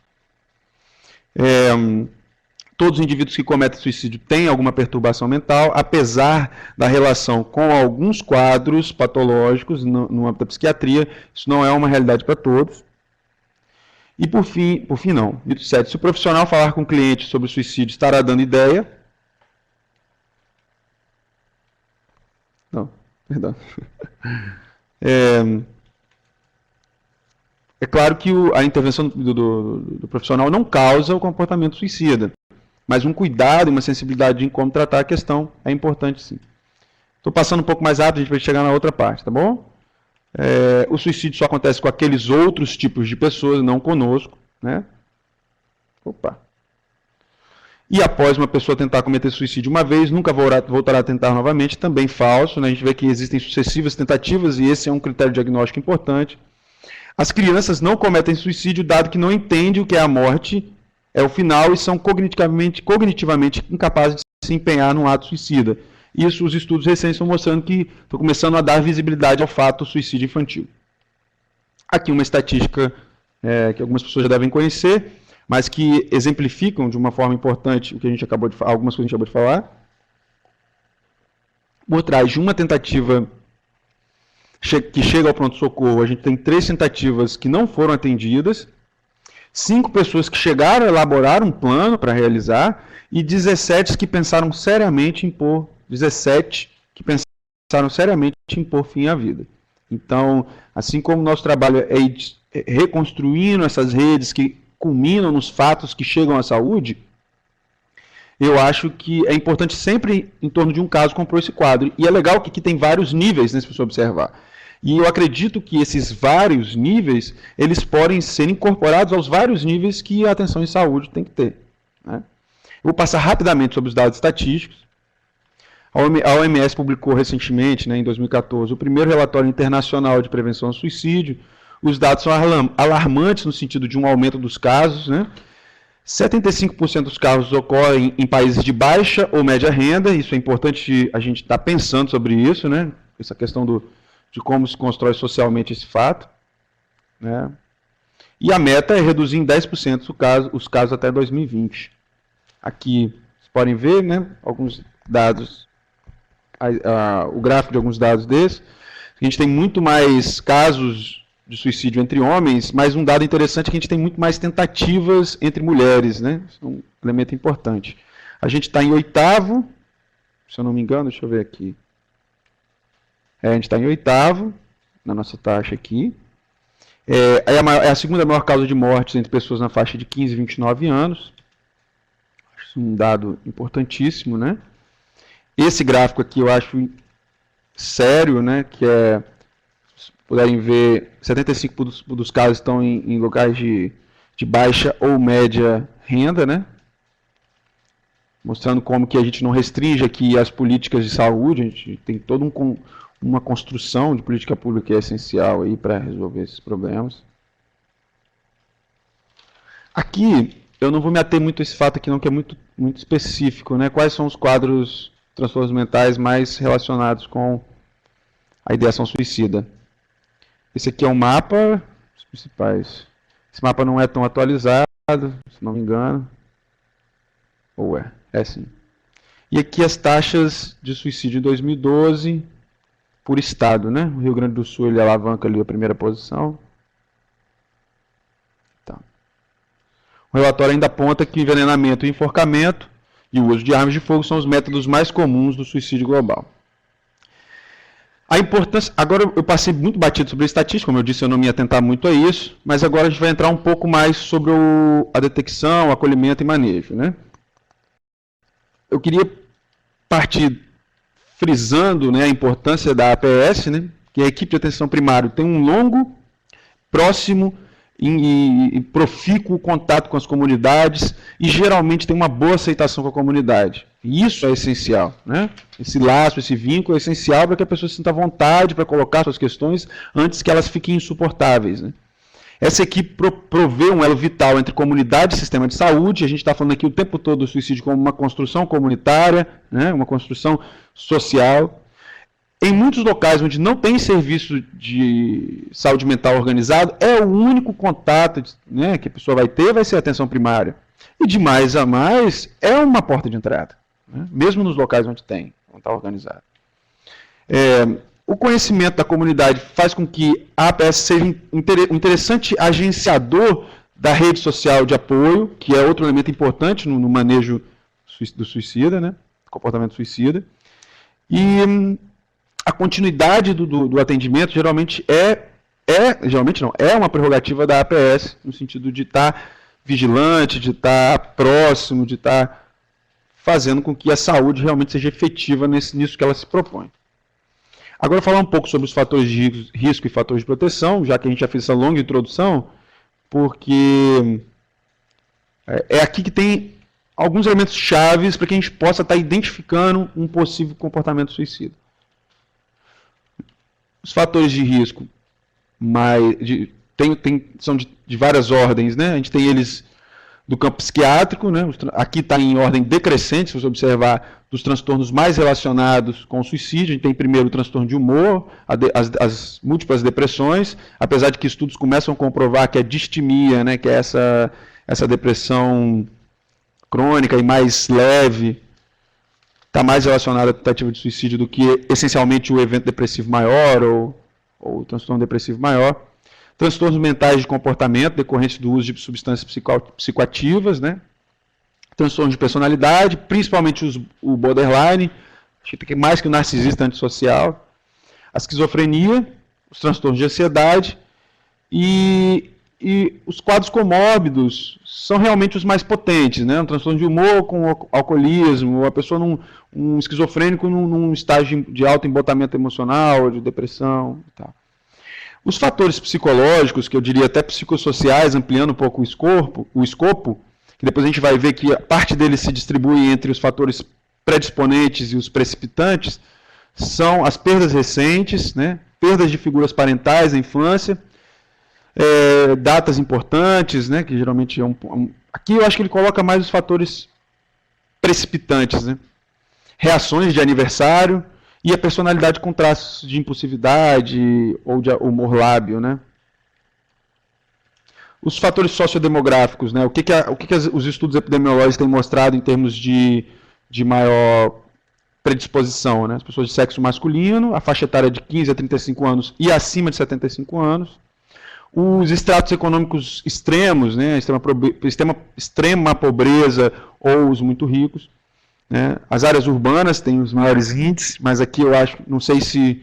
Todos os indivíduos que cometem suicídio têm alguma perturbação mental, apesar da relação com alguns quadros patológicos no âmbito da psiquiatria. Isso não é uma realidade para todos. E por fim não. Mito 7. Se o profissional falar com o cliente sobre o suicídio, estará dando ideia. Não, perdão. É claro que a intervenção do profissional não causa o comportamento suicida. Mas um cuidado e uma sensibilidade em como tratar a questão é importante, sim. Estou passando um pouco mais rápido, a gente vai chegar na outra parte, tá bom? O suicídio só acontece com aqueles outros tipos de pessoas, não conosco, né? Opa! E após uma pessoa tentar cometer suicídio uma vez, nunca voltará a tentar novamente, também falso, né? A gente vê que existem sucessivas tentativas e esse é um critério diagnóstico importante. As crianças não cometem suicídio, dado que não entendem o que é a morte, é o final, e são cognitivamente incapazes de se empenhar num ato suicida. Isso os estudos recentes estão mostrando que estão começando a dar visibilidade ao fato do suicídio infantil. Aqui uma estatística que algumas pessoas já devem conhecer, mas que exemplificam de uma forma importante o que a gente acabou de falar, algumas coisas que a gente acabou de falar. Por trás de uma tentativa que chega ao pronto-socorro, a gente tem 3 tentativas que não foram atendidas, 5 pessoas que chegaram a elaborar um plano para realizar e 17 que pensaram seriamente em pôr fim à vida. Então, assim como o nosso trabalho é reconstruindo essas redes que culminam nos fatos que chegam à saúde, eu acho que é importante sempre em torno de um caso compor esse quadro. E é legal que tem vários níveis, né, se você observar. E eu acredito que esses vários níveis, eles podem ser incorporados aos vários níveis que a atenção em saúde tem que ter, né? Eu vou passar rapidamente sobre os dados estatísticos. A OMS publicou recentemente, né, em 2014, o primeiro relatório internacional de prevenção ao suicídio. Os dados são alarmantes no sentido de um aumento dos casos, né? 75% dos casos ocorrem em países de baixa ou média renda. Isso é importante a gente estar pensando sobre isso, né? Essa questão de como se constrói socialmente esse fato, né? E a meta é reduzir em 10% os casos até 2020. Aqui vocês podem ver, né, alguns dados, o gráfico de alguns dados desses. A gente tem muito mais casos de suicídio entre homens, mas um dado interessante é que a gente tem muito mais tentativas entre mulheres, né? Isso é um elemento importante. A gente está em 8º, se eu não me engano, deixa eu ver aqui. A gente está em 8º, na nossa taxa aqui. É a segunda maior causa de mortes entre pessoas na faixa de 15 e 29 anos. Acho um dado importantíssimo, né? Esse gráfico aqui eu acho sério, né? Que é, se puderem ver, 75% dos casos estão em locais de baixa ou média renda, né? Mostrando como que a gente não restringe aqui as políticas de saúde, a gente tem toda uma construção de política pública que é essencial aí para resolver esses problemas. Aqui, eu não vou me ater muito a esse fato aqui não, que é muito específico, né? Quais são os quadros transtornos mentais mais relacionados com a ideação suicida? Esse aqui é um mapa, os principais. Esse mapa não é tão atualizado, se não me engano. Ou é sim. E aqui as taxas de suicídio em 2012 por estado, né? O Rio Grande do Sul ele alavanca ali a primeira posição. Tá. O relatório ainda aponta que envenenamento e enforcamento e o uso de armas de fogo são os métodos mais comuns do suicídio global. A importância, agora eu passei muito batido sobre a estatística, como eu disse, eu não me ia atentar muito a isso, mas agora a gente vai entrar um pouco mais sobre a detecção, acolhimento e manejo, né? Eu queria partir frisando, né, a importância da APS, né, que a equipe de atenção primária tem um longo, próximo e profícuo contato com as comunidades e geralmente tem uma boa aceitação com a comunidade. E isso é essencial, né? Esse laço, esse vínculo é essencial para que a pessoa se sinta à vontade para colocar suas questões antes que elas fiquem insuportáveis, né? Essa equipe provê um elo vital entre comunidade e sistema de saúde. A gente está falando aqui o tempo todo do suicídio como uma construção comunitária, né, uma construção social. Em muitos locais onde não tem serviço de saúde mental organizado, é o único contato, né, que a pessoa vai ser a atenção primária. E de mais a mais, é uma porta de entrada, né, mesmo nos locais onde está organizado. O conhecimento da comunidade faz com que a APS seja um interessante agenciador da rede social de apoio, que é outro elemento importante no manejo do suicida, né, comportamento suicida. E a continuidade do atendimento geralmente é uma prerrogativa da APS, no sentido de estar vigilante, de estar próximo, de estar fazendo com que a saúde realmente seja efetiva nisso que ela se propõe. Agora, falar um pouco sobre os fatores de risco e fatores de proteção, já que a gente já fez essa longa introdução, porque é aqui que tem alguns elementos chaves para que a gente possa estar identificando um possível comportamento suicida. Os fatores de risco são de várias ordens, né? A gente tem eles do campo psiquiátrico, né? Aqui está em ordem decrescente, se você observar, dos transtornos mais relacionados com o suicídio. A gente tem primeiro o transtorno de humor, as múltiplas depressões, apesar de que estudos começam a comprovar que a distimia, né, que é essa depressão crônica e mais leve, está mais relacionada à tentativa de suicídio do que essencialmente o evento depressivo maior ou o transtorno depressivo maior. Transtornos mentais de comportamento decorrentes do uso de substâncias psicoativas, né? Transtornos de personalidade, principalmente o borderline, acho que mais que o narcisista antissocial, a esquizofrenia, os transtornos de ansiedade e e os quadros comórbidos são realmente os mais potentes, né? Um transtorno de humor com alcoolismo, a pessoa um esquizofrênico num estágio de alto embotamento emocional, de depressão e tal. Os fatores psicológicos, que eu diria até psicossociais, ampliando um pouco o escopo, que depois a gente vai ver que a parte deles se distribui entre os fatores predisponentes e os precipitantes, são as perdas recentes, né? Perdas de figuras parentais na infância, datas importantes, né? Que geralmente é aqui eu acho que ele coloca mais os fatores precipitantes, né? Reações de aniversário e a personalidade com traços de impulsividade ou de humor lábil, né? Os fatores sociodemográficos, né? O que os estudos epidemiológicos têm mostrado em termos de maior predisposição, né? As pessoas de sexo masculino, a faixa etária de 15 a 35 anos e acima de 75 anos. Os estratos econômicos extremos, né? Extrema pobreza ou os muito ricos. Né? As áreas urbanas têm os maiores índices, mas aqui eu acho, não sei se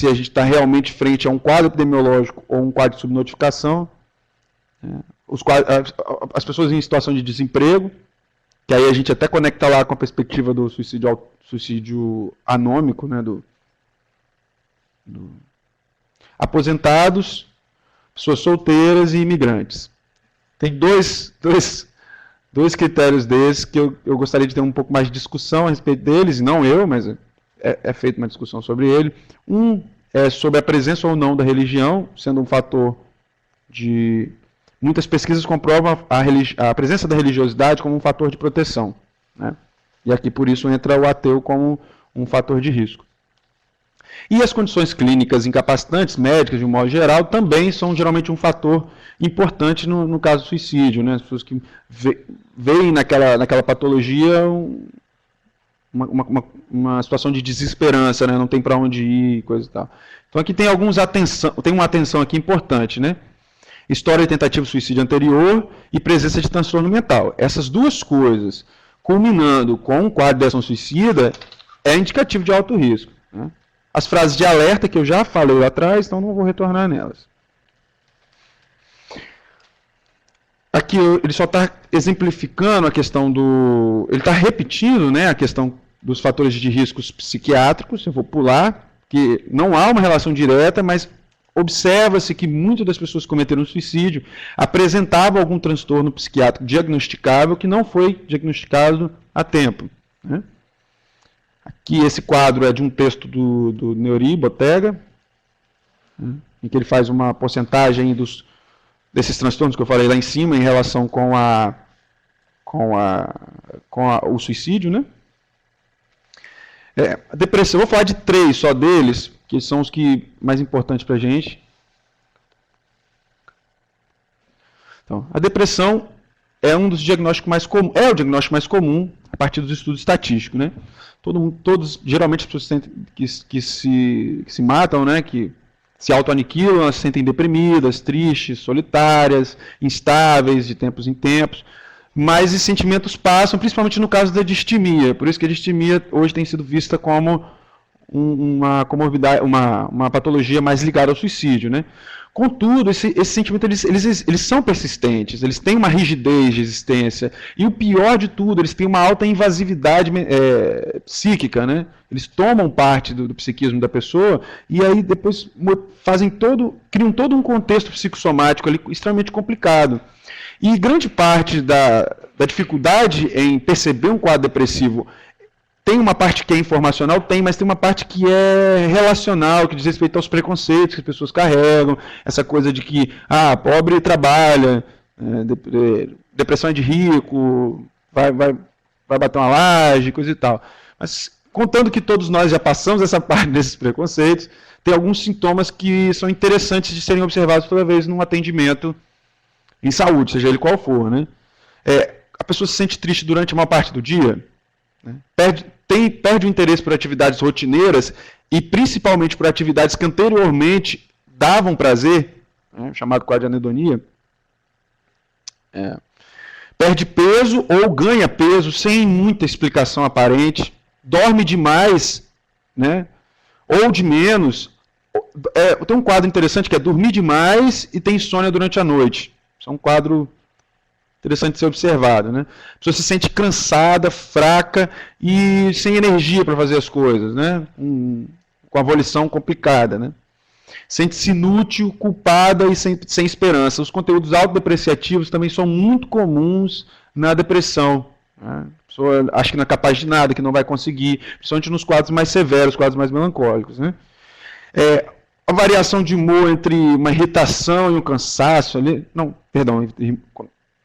a gente está realmente frente a um quadro epidemiológico ou um quadro de subnotificação. As pessoas em situação de desemprego, que aí a gente até conecta lá com a perspectiva do suicídio anômico, né, aposentados, pessoas solteiras e imigrantes. Tem dois critérios desses que eu gostaria de ter um pouco mais de discussão a respeito deles, não eu, mas é feita uma discussão sobre ele. Um é sobre a presença ou não da religião, sendo um fator de... Muitas pesquisas comprovam a presença da religiosidade como um fator de proteção, né? E aqui, por isso, entra o ateu como um fator de risco. E as condições clínicas incapacitantes, médicas, de um modo geral, também são geralmente um fator importante no caso do suicídio, né? As pessoas que veem naquela patologia uma situação de desesperança, né? Não tem para onde ir, coisa e tal. Então aqui tem uma atenção aqui importante, né? História de tentativa de suicídio anterior e presença de transtorno mental. Essas duas coisas, culminando com um quadro de ação suicida, é indicativo de alto risco, né? As frases de alerta que eu já falei lá atrás, então não vou retornar nelas. Aqui ele só está exemplificando a questão do... Ele está repetindo, né, a questão dos fatores de riscos psiquiátricos. Eu vou pular, que não há uma relação direta, mas observa-se que muitas das pessoas que cometeram suicídio apresentavam algum transtorno psiquiátrico diagnosticável que não foi diagnosticado a tempo, né? Aqui esse quadro é de um texto do Neuri Botega, né, em que ele faz uma porcentagem desses transtornos que eu falei lá em cima em relação com o suicídio, né? A depressão, eu vou falar de 3 só deles, que são os que mais importantes para a gente. Então, a depressão é um dos diagnósticos mais comuns, é o diagnóstico mais comum a partir dos estudos estatísticos, né? Geralmente as pessoas que se matam, né? Que se autoaniquilam, elas se sentem deprimidas, tristes, solitárias, instáveis de tempos em tempos. Mas esses sentimentos passam, principalmente no caso da distimia. Por isso que a distimia hoje tem sido vista como uma comorbidade, uma patologia mais ligada ao suicídio, né? Contudo, esses sentimentos eles são persistentes, eles têm uma rigidez de existência, e o pior de tudo, eles têm uma alta invasividade psíquica, né? Eles tomam parte do psiquismo da pessoa, e aí depois criam todo um contexto psicossomático ali extremamente complicado. E grande parte da dificuldade em perceber um quadro depressivo tem uma parte que é informacional, mas tem uma parte que é relacional, que diz respeito aos preconceitos que as pessoas carregam, essa coisa de que, pobre trabalha, depressão é de rico, vai bater uma laje, coisa e tal. Mas, contando que todos nós já passamos essa parte desses preconceitos, tem alguns sintomas que são interessantes de serem observados toda vez num atendimento em saúde, seja ele qual for, né? A pessoa se sente triste durante uma parte do dia, né? Perde o interesse por atividades rotineiras e principalmente por atividades que anteriormente davam prazer, né, chamado quadro de anedonia. Perde peso ou ganha peso sem muita explicação aparente, dorme demais, né, ou de menos. Tem um quadro interessante que é dormir demais e tem insônia durante a noite. Isso é um quadro interessante de ser observado, né? A pessoa se sente cansada, fraca e sem energia para fazer as coisas, né? Com a volição complicada, né? Sente-se inútil, culpada e sem esperança. Os conteúdos autodepreciativos também são muito comuns na depressão, né? A pessoa acha que não é capaz de nada, que não vai conseguir, principalmente nos quadros mais severos, quadros mais melancólicos, né? A variação de humor entre uma irritação e um cansaço, a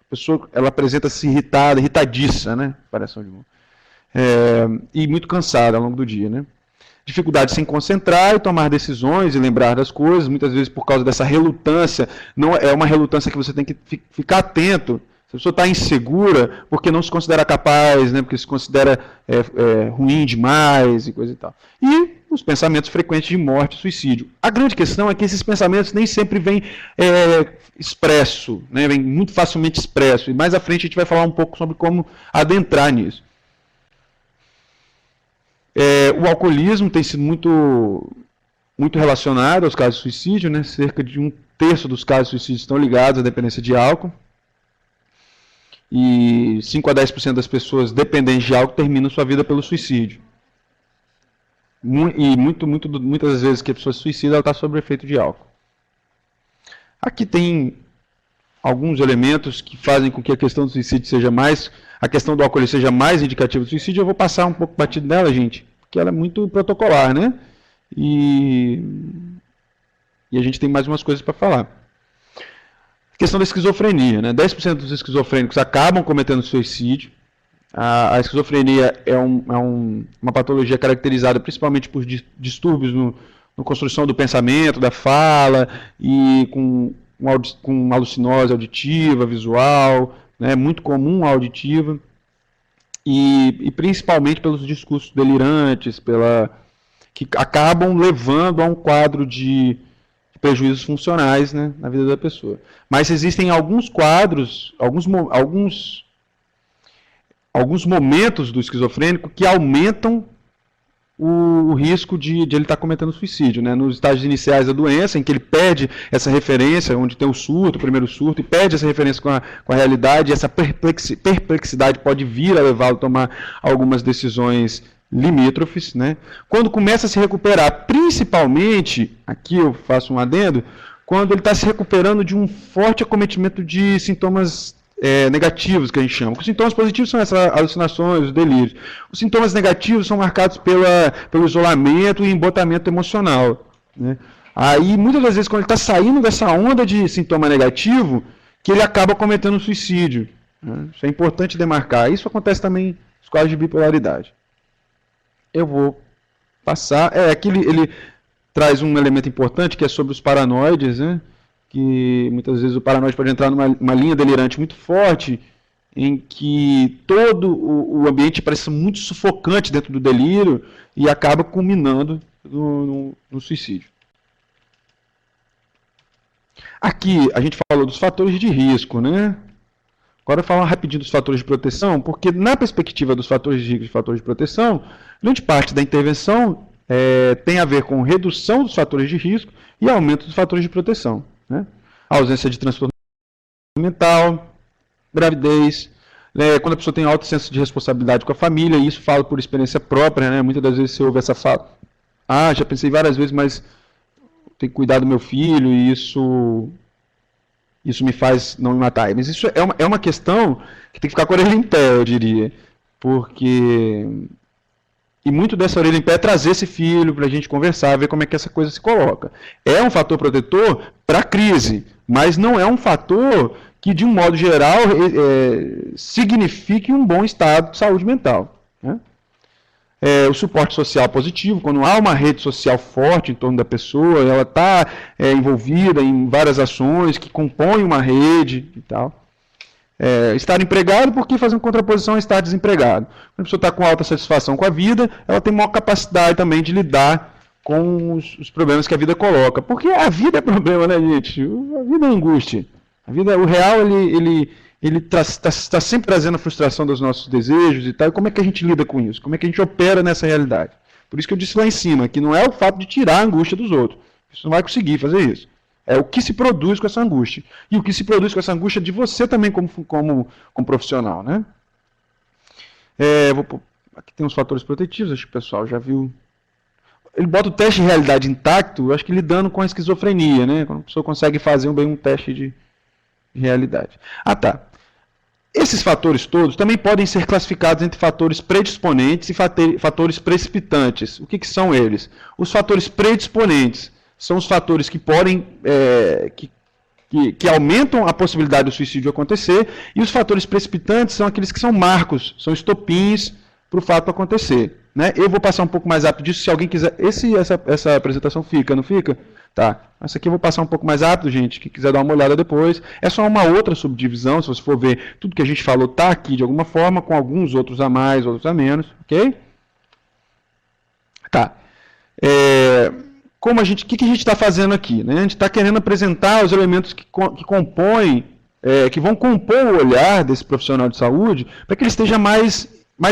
pessoa ela apresenta-se irritada, irritadiça, né? Variação de humor. E muito cansada ao longo do dia, né? Dificuldade de se concentrar e tomar decisões e lembrar das coisas, muitas vezes por causa dessa relutância. Não é uma relutância que você tem que ficar atento. Se a pessoa está insegura, porque não se considera capaz, né? Porque se considera ruim demais e coisa e tal. E os pensamentos frequentes de morte e suicídio. A grande questão é que esses pensamentos nem sempre vêm expresso, né? Vêm muito facilmente expresso. E mais à frente a gente vai falar um pouco sobre como adentrar nisso. O alcoolismo tem sido muito relacionado aos casos de suicídio, né? Cerca de 1/3 dos casos de suicídio estão ligados à dependência de álcool. E 5 a 10% das pessoas dependentes de álcool terminam sua vida pelo suicídio. E muitas vezes que a pessoa se suicida, ela está sob o efeito de álcool. Aqui tem alguns elementos que fazem com que a questão do suicídio seja mais, a questão do álcool seja mais indicativa do suicídio. Eu vou passar um pouco batido nela, gente, porque ela é muito protocolar, né? E a gente tem mais umas coisas para falar. A questão da esquizofrenia, né? 10% dos esquizofrênicos acabam cometendo suicídio. A esquizofrenia é uma patologia caracterizada principalmente por distúrbios na construção do pensamento, da fala, e com alucinose auditiva, visual, né? Muito comum a auditiva, e principalmente pelos discursos delirantes, que acabam levando a um quadro de prejuízos funcionais, né, na vida da pessoa. Mas existem alguns quadros, alguns momentos do esquizofrênico que aumentam o risco de ele estar cometendo suicídio, né? Nos estágios iniciais da doença, em que ele perde essa referência, onde tem o primeiro surto, e perde essa referência com a realidade, e essa perplexidade pode vir a levá-lo a tomar algumas decisões limítrofes, né? Quando começa a se recuperar, principalmente, aqui eu faço um adendo, quando ele está se recuperando de um forte acometimento de sintomas negativos, que a gente chama. Os sintomas positivos são essas alucinações, os delírios. Os sintomas negativos são marcados pelo isolamento e embotamento emocional, né? Aí, muitas das vezes, quando ele está saindo dessa onda de sintoma negativo, que ele acaba cometendo suicídio, né? Isso é importante demarcar. Isso acontece também nos quadros de bipolaridade. Eu vou passar. Aqui ele traz um elemento importante, que é sobre os paranoides, né? Que muitas vezes o paranoide pode entrar numa linha delirante muito forte, em que todo o ambiente parece muito sufocante dentro do delírio e acaba culminando no suicídio. Aqui a gente falou dos fatores de risco, né? Agora eu vou falar rapidinho dos fatores de proteção, porque na perspectiva dos fatores de risco e fatores de proteção, grande parte da intervenção tem a ver com redução dos fatores de risco e aumento dos fatores de proteção, né? A ausência de transtorno mental, gravidez, quando a pessoa tem alto senso de responsabilidade com a família, e isso falo por experiência própria, né? Muitas das vezes você ouve essa fala, já pensei várias vezes, mas tenho que cuidar do meu filho, e isso me faz não me matar. Mas isso é uma questão que tem que ficar com a orelha em pé, eu diria, porque... E muito dessa orelha em pé é trazer esse filho para a gente conversar, ver como é que essa coisa se coloca. É um fator protetor para a crise, mas não é um fator que, de um modo geral, signifique um bom estado de saúde mental, né? O suporte social positivo, quando há uma rede social forte em torno da pessoa, ela está envolvida em várias ações que compõem uma rede e tal. Estar empregado, porque fazendo contraposição a estar desempregado. Quando a pessoa está com alta satisfação com a vida, ela tem maior capacidade também de lidar com os problemas que a vida coloca. Porque a vida é problema, né, gente? A vida é angústia. O real, ele está sempre trazendo a frustração dos nossos desejos e tal. E como é que a gente lida com isso? Como é que a gente opera nessa realidade? Por isso que eu disse lá em cima, que não é o fato de tirar a angústia dos outros. Você não vai conseguir fazer isso. É o que se produz com essa angústia. E o que se produz com essa angústia de você também como profissional, né? Aqui tem uns fatores protetivos, acho que o pessoal já viu. Ele bota o teste de realidade intacto, eu acho que lidando com a esquizofrenia, né? Quando a pessoa consegue fazer um teste de realidade. Ah, tá. Esses fatores todos também podem ser classificados entre fatores predisponentes e fatores precipitantes. O que são eles? Os fatores predisponentes são os fatores que podem, que aumentam a possibilidade do suicídio acontecer, e os fatores precipitantes são aqueles que são marcos, são estopins para o fato acontecer. Né? Eu vou passar um pouco mais rápido disso, se alguém quiser. Essa apresentação fica, não fica? Tá. Essa aqui eu vou passar um pouco mais rápido, gente, que quiser dar uma olhada depois. É só uma outra subdivisão, se você for ver, tudo que a gente falou está aqui de alguma forma, com alguns outros a mais, outros a menos, ok? Tá. O que a gente está fazendo aqui? Né? A gente está querendo apresentar os elementos que compõem, que vão compor o olhar desse profissional de saúde, para que ele esteja mais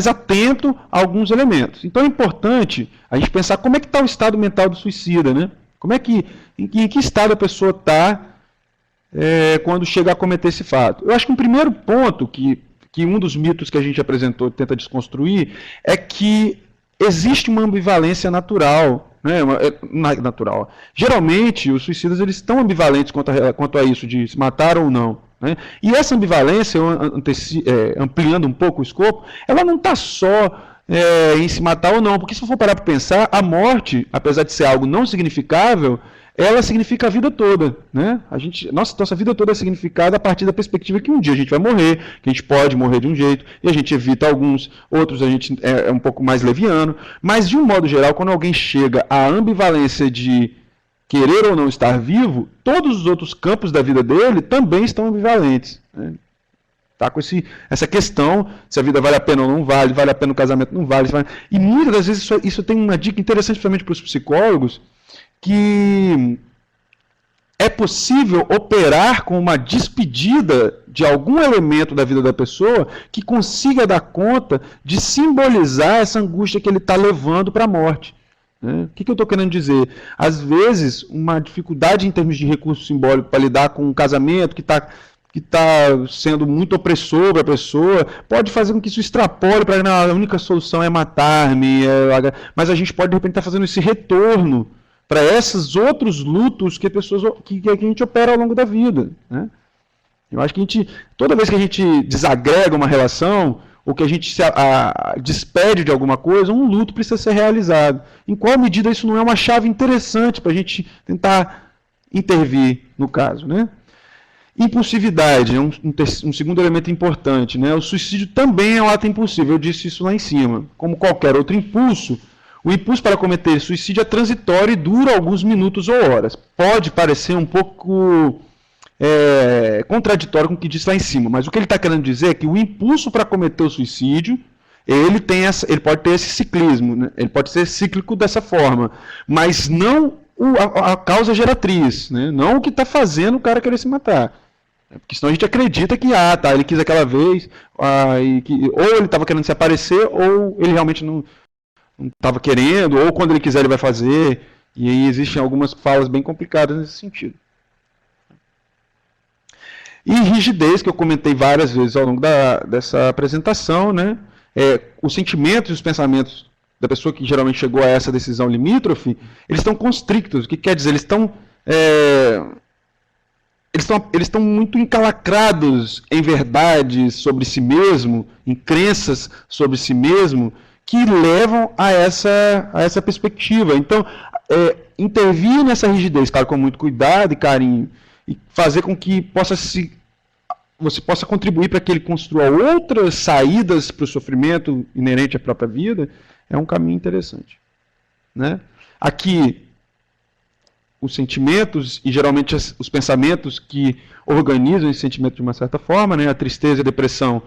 atento a alguns elementos. Então é importante a gente pensar como é que está o estado mental do suicida, né? Em que estado a pessoa está quando chega a cometer esse fato. Eu acho que um primeiro ponto que um dos mitos que a gente apresentou tenta desconstruir é que existe uma ambivalência natural. Né? Natural. Geralmente, os suicidas eles estão ambivalentes quanto a isso, de se matar ou não. Né? E essa ambivalência, ampliando um pouco o escopo, ela não está só em se matar ou não, porque se for parar para pensar, a morte, apesar de ser algo não significável, ela significa a vida toda. Né? Nossa vida toda é significada a partir da perspectiva que um dia a gente vai morrer, que a gente pode morrer de um jeito, e a gente evita alguns, outros a gente é um pouco mais leviano, mas de um modo geral, quando alguém chega à ambivalência de querer ou não estar vivo, todos os outros campos da vida dele também estão ambivalentes. Né? Tá com essa questão, se a vida vale a pena ou não vale a pena o casamento, não vale. E muitas das vezes isso tem uma dica interessante, principalmente para os psicólogos, que é possível operar com uma despedida de algum elemento da vida da pessoa que consiga dar conta de simbolizar essa angústia que ele está levando para a morte. O que eu estou querendo dizer? Às vezes, uma dificuldade em termos de recurso simbólico para lidar com um casamento que está sendo muito opressor para a pessoa, pode fazer com que isso extrapole para a única solução é matar-me, mas a gente pode, de repente, estar fazendo esse retorno para esses outros lutos que a gente opera ao longo da vida. Né? Eu acho que toda vez que a gente desagrega uma relação, ou que a gente se despede de alguma coisa, um luto precisa ser realizado. Em qual medida isso não é uma chave interessante para a gente tentar intervir no caso, né? Impulsividade é um segundo elemento importante, né? O suicídio também é um ato impulsivo, eu disse isso lá em cima. Como qualquer outro impulso, o impulso para cometer suicídio é transitório e dura alguns minutos ou horas. Pode parecer um pouco contraditório com o que disse lá em cima, mas o que ele está querendo dizer é que o impulso para cometer o suicídio, ele pode ter esse ciclismo, né? Ele pode ser cíclico dessa forma, mas não a causa geratriz, né? Não o que está fazendo o cara querer se matar. Porque senão a gente acredita que ele quis aquela vez, ou ele estava querendo se aparecer, ou ele realmente não estava querendo, ou quando ele quiser ele vai fazer, e aí existem algumas falas bem complicadas nesse sentido. E rigidez, que eu comentei várias vezes ao longo dessa apresentação, né? Os sentimentos e os pensamentos da pessoa que geralmente chegou a essa decisão limítrofe, eles estão constrictos. O que quer dizer? Eles estão muito encalacrados em verdades sobre si mesmo, em crenças sobre si mesmo, que levam a essa perspectiva. Então, intervir nessa rigidez, claro, com muito cuidado e carinho, e fazer com que você possa contribuir para que ele construa outras saídas para o sofrimento inerente à própria vida, é um caminho interessante. Né? Aqui, os sentimentos, e geralmente os pensamentos que organizam esse sentimento de uma certa forma, né? A tristeza e a depressão,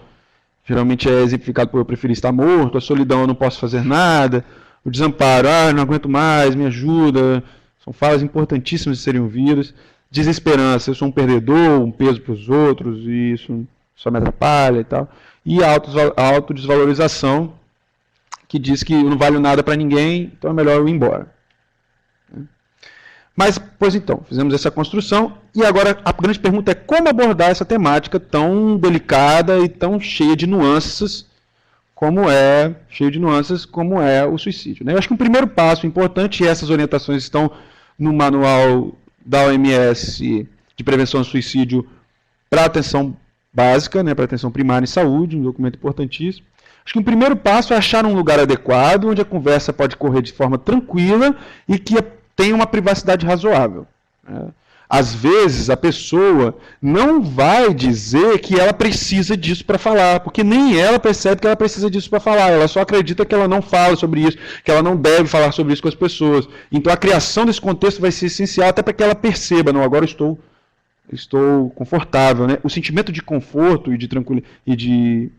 geralmente é exemplificado por eu preferir estar morto, a solidão, eu não posso fazer nada, o desamparo, não aguento mais, me ajuda, são falas importantíssimas de serem ouvidas. Desesperança, eu sou um perdedor, um peso para os outros, e isso só me atrapalha e tal. E a autodesvalorização, que diz que eu não valho nada para ninguém, então é melhor eu ir embora. Mas, pois então, fizemos essa construção e agora a grande pergunta é como abordar essa temática tão delicada e tão cheia de nuances como é o suicídio, né? Eu acho que um primeiro passo importante, e essas orientações estão no manual da OMS de prevenção ao suicídio para atenção básica, né, para atenção primária em saúde, um documento importantíssimo. Acho que o primeiro passo é achar um lugar adequado, onde a conversa pode correr de forma tranquila e que tenha uma privacidade razoável, né? Às vezes a pessoa não vai dizer que ela precisa disso para falar, porque nem ela percebe que ela precisa disso para falar, ela só acredita que ela não fala sobre isso, que ela não deve falar sobre isso com as pessoas. Então a criação desse contexto vai ser essencial até para que ela perceba, não, agora estou confortável, né? O sentimento de conforto e de tranquilidade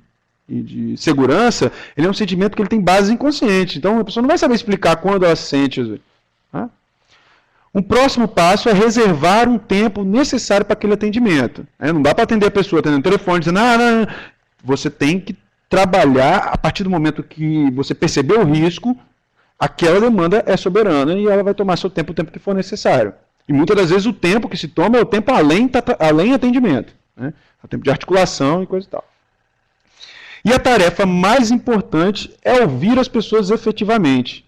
e de segurança, ele é um sentimento que ele tem base inconsciente. Então a pessoa não vai saber explicar quando ela se sente, né? Um próximo passo é reservar um tempo necessário para aquele atendimento. Não dá para atender a pessoa atendendo o telefone, dizendo, não. Você tem que trabalhar a partir do momento que você percebeu o risco, aquela demanda é soberana e ela vai tomar seu tempo, o tempo que for necessário. E muitas das vezes o tempo que se toma é o tempo além atendimento, né? É o tempo de articulação e coisa e tal. E a tarefa mais importante é ouvir as pessoas efetivamente.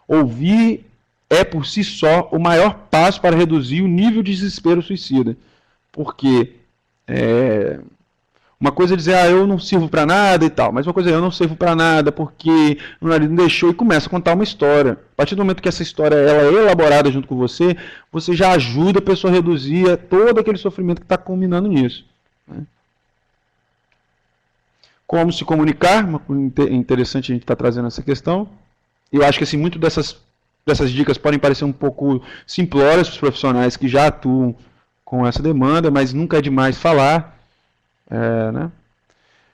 Ouvir é, por si só, o maior passo para reduzir o nível de desespero suicida. Porque uma coisa é dizer, eu não sirvo para nada e tal, mas uma coisa é, eu não sirvo para nada porque o marido não deixou, e começa a contar uma história. A partir do momento que essa história ela é elaborada junto com você, você já ajuda a pessoa a reduzir todo aquele sofrimento que está culminando nisso, né? Como se comunicar, uma coisa interessante a gente está trazendo essa questão. Eu acho que assim, muito dessas dicas podem parecer um pouco simplórias para os profissionais que já atuam com essa demanda, mas nunca é demais falar, né?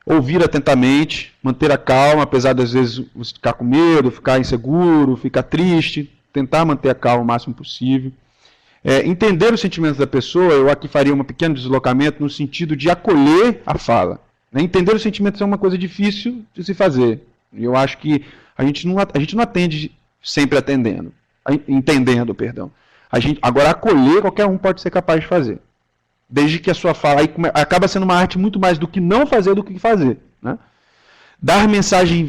Ouvir atentamente, manter a calma, apesar de às vezes você ficar com medo, ficar inseguro, ficar triste, tentar manter a calma o máximo possível. Entender os sentimentos da pessoa, eu aqui faria um pequeno deslocamento no sentido de acolher a fala, né? Entender os sentimentos é uma coisa difícil de se fazer. Eu acho que a gente não atende sempre entendendo, perdão. Agora, acolher, qualquer um pode ser capaz de fazer. Desde que a sua fala acaba sendo uma arte muito mais do que não fazer do que fazer, né? Dar mensagens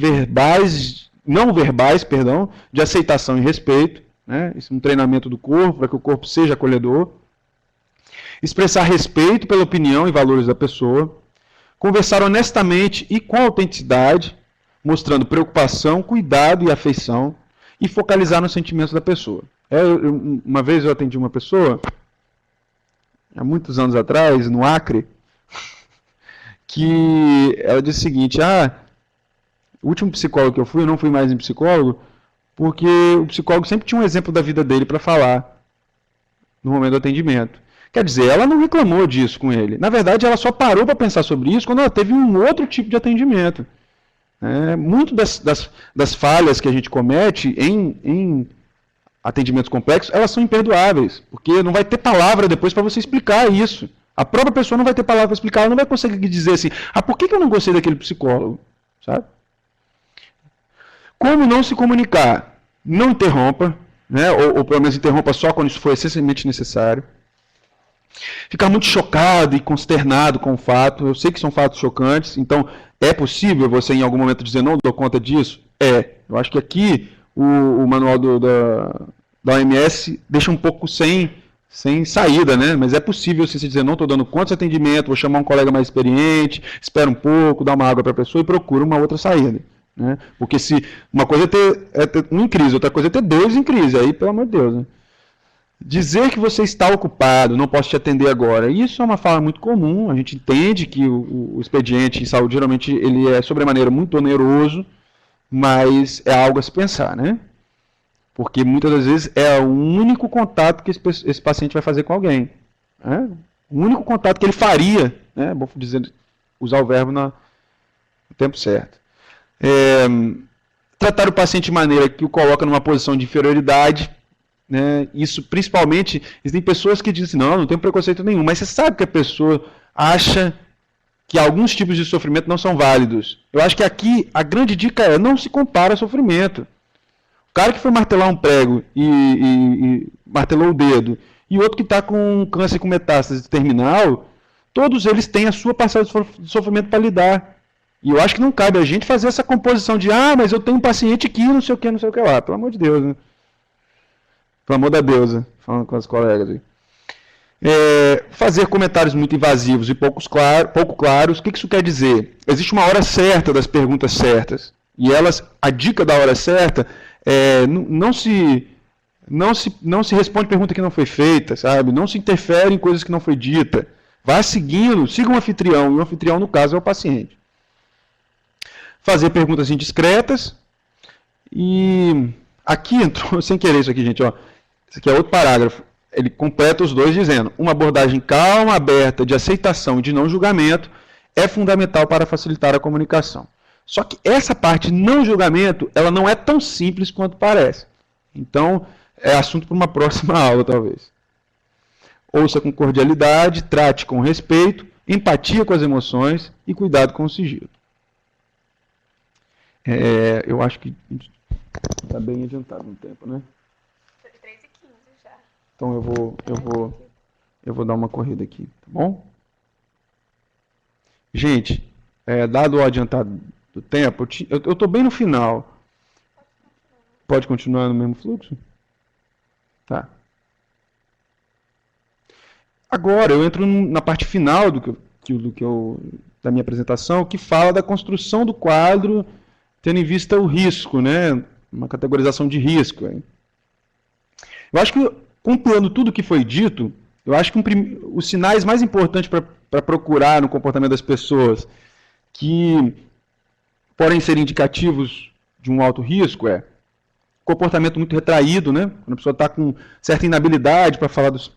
não verbais, de aceitação e respeito, né? Isso é um treinamento do corpo, para que o corpo seja acolhedor. Expressar respeito pela opinião e valores da pessoa. Conversar honestamente e com autenticidade, mostrando preocupação, cuidado e afeição, e focalizar nos sentimentos da pessoa. Uma vez eu atendi uma pessoa, há muitos anos atrás, no Acre, que ela disse o seguinte, o último psicólogo que eu fui, eu não fui mais em psicólogo, porque o psicólogo sempre tinha um exemplo da vida dele para falar no momento do atendimento. Quer dizer, ela não reclamou disso com ele. Na verdade, ela só parou para pensar sobre isso quando ela teve um outro tipo de atendimento. Muito das falhas que a gente comete em atendimentos complexos, elas são imperdoáveis, porque não vai ter palavra depois para você explicar isso. A própria pessoa não vai ter palavra para explicar, ela não vai conseguir dizer assim, por que eu não gostei daquele psicólogo? Sabe? Como não se comunicar? Não interrompa, né? Ou pelo menos interrompa só quando isso for essencialmente necessário. Ficar muito chocado e consternado com o fato. Eu sei que são fatos chocantes, então é possível você em algum momento dizer não dou conta disso? Eu acho que aqui o manual da OMS deixa um pouco sem saída, né? Mas é possível você dizer não estou dando conta desse atendimento, vou chamar um colega mais experiente, espera um pouco, dá uma água para a pessoa e procura uma outra saída, né? Porque se uma coisa é ter um em crise, outra coisa é ter dois em crise, aí pelo amor de Deus, né? Dizer que você está ocupado, não posso te atender agora, isso é uma fala muito comum. A gente entende que o expediente em saúde geralmente ele é sobremaneira muito oneroso, mas é algo a se pensar, né? Porque muitas das vezes é o único contato que esse paciente vai fazer com alguém, né? O único contato que ele faria, né? Vou dizer, usar o verbo no tempo certo. Tratar o paciente de maneira que o coloca numa posição de inferioridade, né? Isso principalmente, existem pessoas que dizem não tenho preconceito nenhum, mas você sabe que a pessoa acha que alguns tipos de sofrimento não são válidos. Eu acho que aqui a grande dica é não se compara a sofrimento. O cara que foi martelar um prego e martelou o dedo, e outro que está com câncer com metástase terminal, todos eles têm a sua parcela de sofrimento para lidar. E eu acho que não cabe a gente fazer essa composição de, mas eu tenho um paciente que não sei o que lá. Pelo amor de Deus, né? Pelo amor da deusa, falando com as colegas aí. Fazer comentários muito invasivos e pouco claros. O que isso quer dizer? Existe uma hora certa das perguntas certas. E a dica da hora certa não se responde pergunta que não foi feita, sabe? Não se interfere em coisas que não foi dita. Vá seguindo, siga um anfitrião, e o anfitrião, no caso, é o paciente. Fazer perguntas indiscretas. E aqui entrou, sem querer isso aqui, gente, ó. Esse aqui é outro parágrafo. Ele completa os dois dizendo: uma abordagem calma, aberta, de aceitação e de não julgamento é fundamental para facilitar a comunicação. Só que essa parte não julgamento, ela não é tão simples quanto parece. Então, é assunto para uma próxima aula, talvez. Ouça com cordialidade, trate com respeito, empatia com as emoções e cuidado com o sigilo. Eu acho que está bem adiantado no tempo, né? 3h15 já. Então eu vou dar uma corrida aqui, tá bom? Gente, dado o adiantado do tempo, eu estou bem no final. Pode continuar no mesmo fluxo? Tá. Agora eu entro na parte final da minha apresentação, que fala da construção do quadro, tendo em vista o risco, né? Uma categorização de risco. Hein? Eu acho que, compilando tudo o que foi dito, eu acho que os sinais mais importantes para procurar no comportamento das pessoas, que podem ser indicativos de um alto risco, comportamento muito retraído, né? Quando a pessoa está com certa inabilidade para falar dos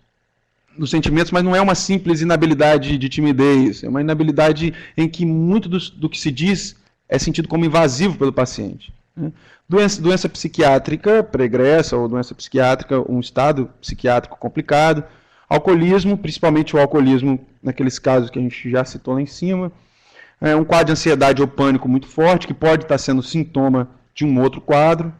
sentimentos, mas não é uma simples inabilidade de timidez, é uma inabilidade em que muito do que se diz é sentido como invasivo pelo paciente. Né? Doença psiquiátrica pregressa ou doença psiquiátrica, um estado psiquiátrico complicado, alcoolismo, principalmente o alcoolismo naqueles casos que a gente já citou lá em cima, um quadro de ansiedade ou pânico muito forte, que pode estar sendo sintoma de um outro quadro,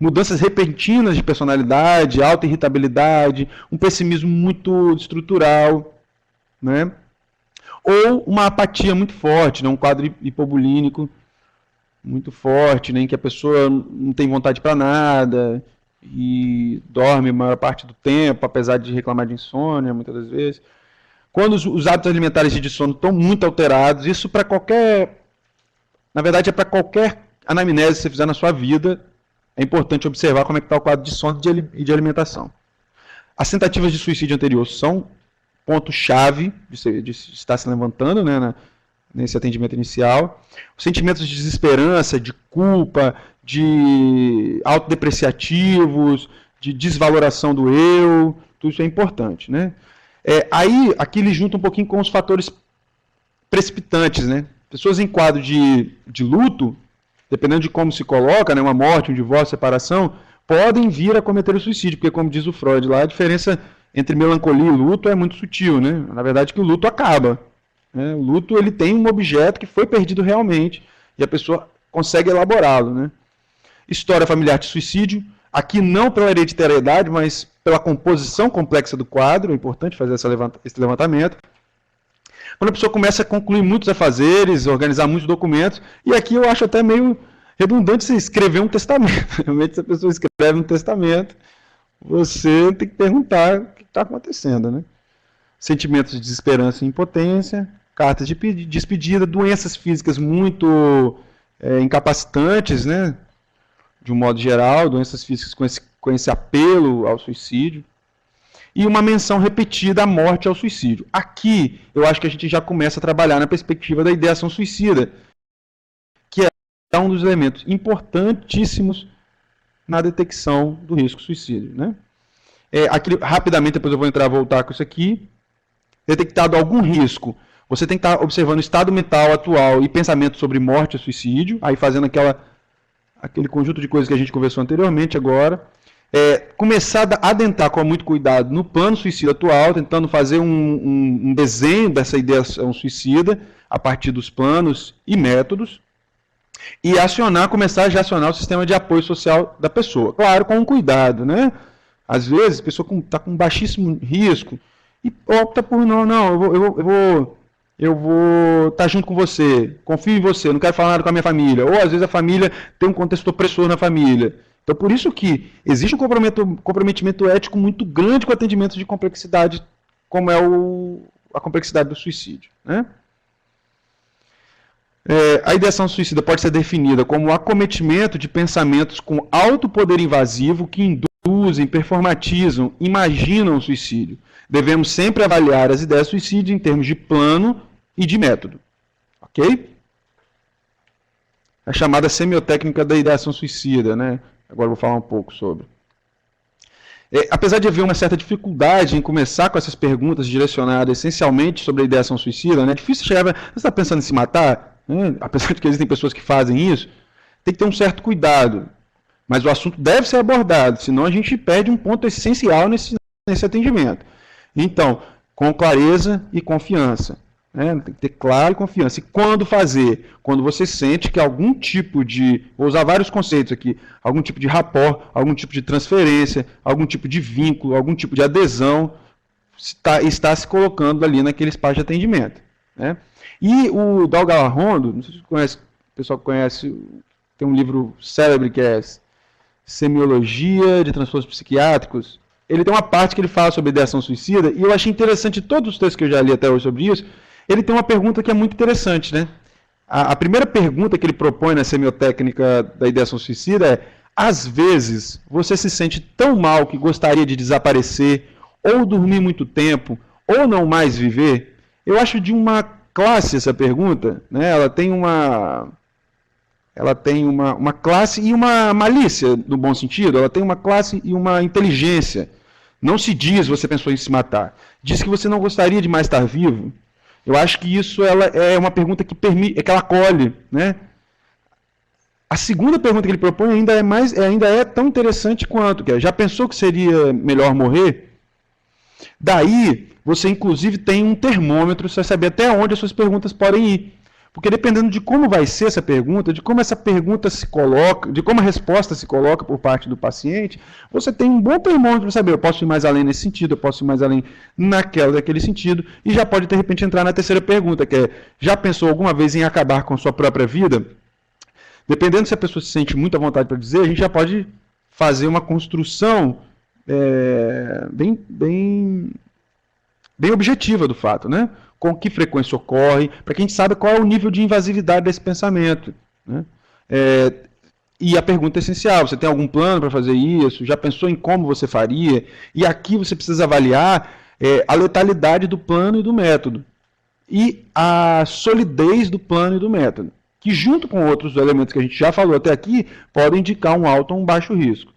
mudanças repentinas de personalidade, alta irritabilidade, um pessimismo muito estrutural, né? Ou uma apatia muito forte, né? Um quadro hipobulímico muito forte, né? Em que a pessoa não tem vontade para nada e dorme a maior parte do tempo, apesar de reclamar de insônia muitas das vezes. Quando os hábitos alimentares e de sono estão muito alterados, isso para qualquer... Na verdade, é para qualquer anamnese que você fizer na sua vida, é importante observar como é que está o quadro de sono e de alimentação. As tentativas de suicídio anterior são ponto-chave de estar se levantando, né, nesse atendimento inicial. Os sentimentos de desesperança, de culpa, de autodepreciativos, de desvaloração do eu, tudo isso é importante. Né? Aí, aqui ele junta um pouquinho com os fatores precipitantes. Né? Pessoas em quadro de luto, dependendo de como se coloca, né, uma morte, um divórcio, separação, podem vir a cometer o suicídio, porque, como diz o Freud lá, a diferença entre melancolia e luto é muito sutil. Né? Na verdade, que o luto acaba. Né? O luto ele tem um objeto que foi perdido realmente, e a pessoa consegue elaborá-lo. Né? História familiar de suicídio, aqui não pela hereditariedade, mas pela composição complexa do quadro, é importante fazer esse levantamento. Quando a pessoa começa a concluir muitos afazeres, organizar muitos documentos, e aqui eu acho até meio redundante você escrever um testamento. Realmente, se a pessoa escreve um testamento, você tem que perguntar o que está acontecendo. Né? Sentimentos de desesperança e impotência, cartas de despedida, doenças físicas muito incapacitantes, né? De um modo geral, doenças físicas com esse apelo ao suicídio. E uma menção repetida à morte e ao suicídio. Aqui, eu acho que a gente já começa a trabalhar na perspectiva da ideação suicida, que é um dos elementos importantíssimos na detecção do risco suicídio. Né? Aqui, rapidamente, depois eu vou voltar com isso aqui. Detectado algum risco, você tem que estar observando o estado mental atual e pensamento sobre morte e suicídio, aí fazendo aquele conjunto de coisas que a gente conversou anteriormente agora. Começar a adentrar com muito cuidado no plano suicida atual, tentando fazer um desenho dessa ideação suicida a partir dos planos e métodos. E começar a já acionar o sistema de apoio social da pessoa. Claro, com um cuidado, né? Às vezes, a pessoa está com baixíssimo risco e opta por não, eu vou estar junto com você, confio em você, não quero falar nada com a minha família. Ou às vezes a família tem um contexto opressor na família. Então, por isso que existe um comprometimento ético muito grande com o atendimento de complexidade, como é a complexidade do suicídio, né? A ideação suicida pode ser definida como o acometimento de pensamentos com alto poder invasivo que induzem, performatizam, imaginam o suicídio. Devemos sempre avaliar as ideias de suicídio em termos de plano e de método. Ok? A chamada semiotécnica da ideação suicida, né? Agora eu vou falar um pouco sobre. Apesar de haver uma certa dificuldade em começar com essas perguntas direcionadas essencialmente sobre a ideação suicida, né? É difícil chegar a... Você está pensando em se matar? Apesar de que existem pessoas que fazem isso, tem que ter um certo cuidado. Mas o assunto deve ser abordado, senão a gente perde um ponto essencial nesse atendimento. Então, com clareza e confiança. Né? Tem que ter claro e confiança. E quando fazer? Quando você sente que algum tipo de... Vou usar vários conceitos aqui. Algum tipo de rapport, algum tipo de transferência, algum tipo de vínculo, algum tipo de adesão está se colocando ali naquele espaço de atendimento. Né? E o Dalgal Arrondo, não sei se conhece, o pessoal conhece, tem um livro célebre que é Semiologia de Transtornos Psiquiátricos. Ele tem uma parte que ele fala sobre ideação suicida, e eu achei interessante, todos os textos que eu já li até hoje sobre isso, ele tem uma pergunta que é muito interessante, né? A primeira pergunta que ele propõe na semiotécnica da ideação suicida é: às vezes você se sente tão mal que gostaria de desaparecer, ou dormir muito tempo, ou não mais viver? Eu acho de uma classe essa pergunta, né? Ela tem uma classe e uma malícia, no bom sentido. Ela tem uma classe e uma inteligência. Não se diz você pensou em se matar. Diz que você não gostaria de mais estar vivo. Eu acho que isso é uma pergunta que permite, que ela acolhe, né? A segunda pergunta que ele propõe ainda é tão interessante quanto, que é: já pensou que seria melhor morrer? Daí, você inclusive tem um termômetro para saber até onde as suas perguntas podem ir. Porque dependendo de como vai ser essa pergunta, de como essa pergunta se coloca, de como a resposta se coloca por parte do paciente, você tem um bom termômetro para saber: eu posso ir mais além nesse sentido, eu posso ir mais além daquele sentido, e já pode de repente entrar na terceira pergunta, que é: já pensou alguma vez em acabar com a sua própria vida? Dependendo se a pessoa se sente muito à vontade para dizer, a gente já pode fazer uma construção bem objetiva do fato, né? Com que frequência ocorre, para que a gente saiba qual é o nível de invasividade desse pensamento. Né? E a pergunta é essencial: você tem algum plano para fazer isso? Já pensou em como você faria? E aqui você precisa avaliar a letalidade do plano e do método. E a solidez do plano e do método, que junto com outros elementos que a gente já falou até aqui, podem indicar um alto ou um baixo risco.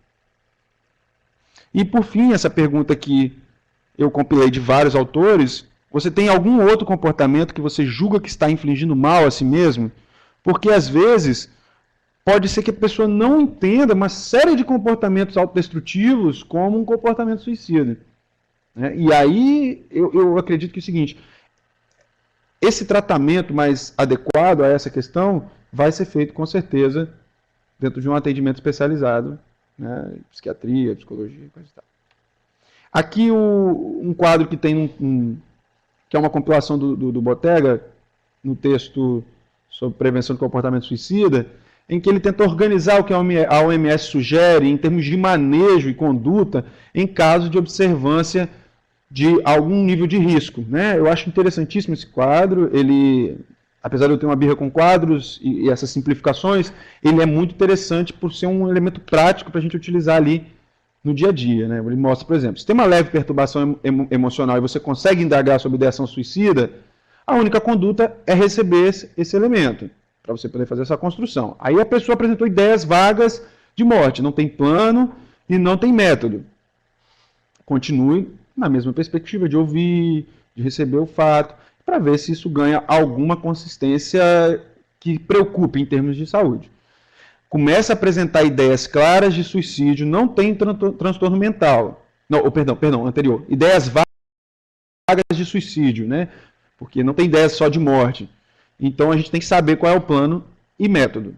E por fim, essa pergunta que eu compilei de vários autores: você tem algum outro comportamento que você julga que está infligindo mal a si mesmo? Porque às vezes pode ser que a pessoa não entenda uma série de comportamentos autodestrutivos como um comportamento suicida. Né? E aí eu acredito que é o seguinte: esse tratamento mais adequado a essa questão vai ser feito com certeza dentro de um atendimento especializado, né? Psiquiatria, psicologia, coisa e tal. Aqui um quadro que tem que é uma compilação do Bottega, no texto sobre prevenção de comportamento suicida, em que ele tenta organizar o que a OMS sugere em termos de manejo e conduta em caso de observância de algum nível de risco. Né? Eu acho interessantíssimo esse quadro. Ele, apesar de eu ter uma birra com quadros e essas simplificações, ele é muito interessante por ser um elemento prático para a gente utilizar ali no dia a dia. Né? Ele mostra, por exemplo, se tem uma leve perturbação emocional e você consegue indagar sobre ideação suicida, a única conduta é receber esse elemento, para você poder fazer essa construção. Aí a pessoa apresentou ideias vagas de morte, não tem plano e não tem método. Continue na mesma perspectiva de ouvir, de receber o fato, para ver se isso ganha alguma consistência que preocupe em termos de saúde. Começa a apresentar ideias claras de suicídio, não tem transtorno mental. Não, perdão, anterior. Ideias vagas de suicídio, né? Porque não tem ideias só de morte. Então a gente tem que saber qual é o plano e método.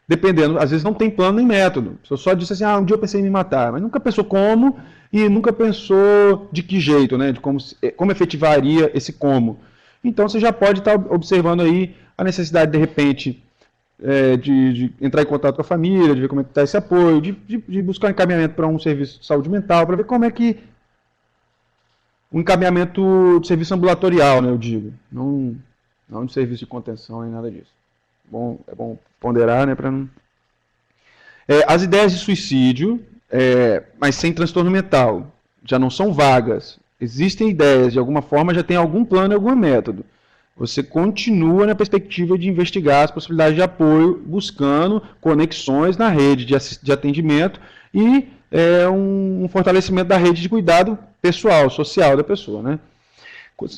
dependendo, às vezes não tem plano nem método. A pessoa só disse assim, um dia eu pensei em me matar, mas nunca pensou como e nunca pensou de que jeito, né? De como efetivaria esse como. Então você já pode estar observando aí a necessidade, de repente, de entrar em contato com a família, de ver como é que está esse apoio, de buscar um encaminhamento para um serviço de saúde mental, para ver como é que um encaminhamento de serviço ambulatorial, né, eu digo, não de serviço de contenção nem nada disso. É bom ponderar, né, para não... as ideias de suicídio, mas sem transtorno mental, já não são vagas. Existem ideias, de alguma forma já tem algum plano e algum método. Você continua na perspectiva de investigar as possibilidades de apoio, buscando conexões na rede de atendimento e um fortalecimento da rede de cuidado pessoal, social da pessoa, né?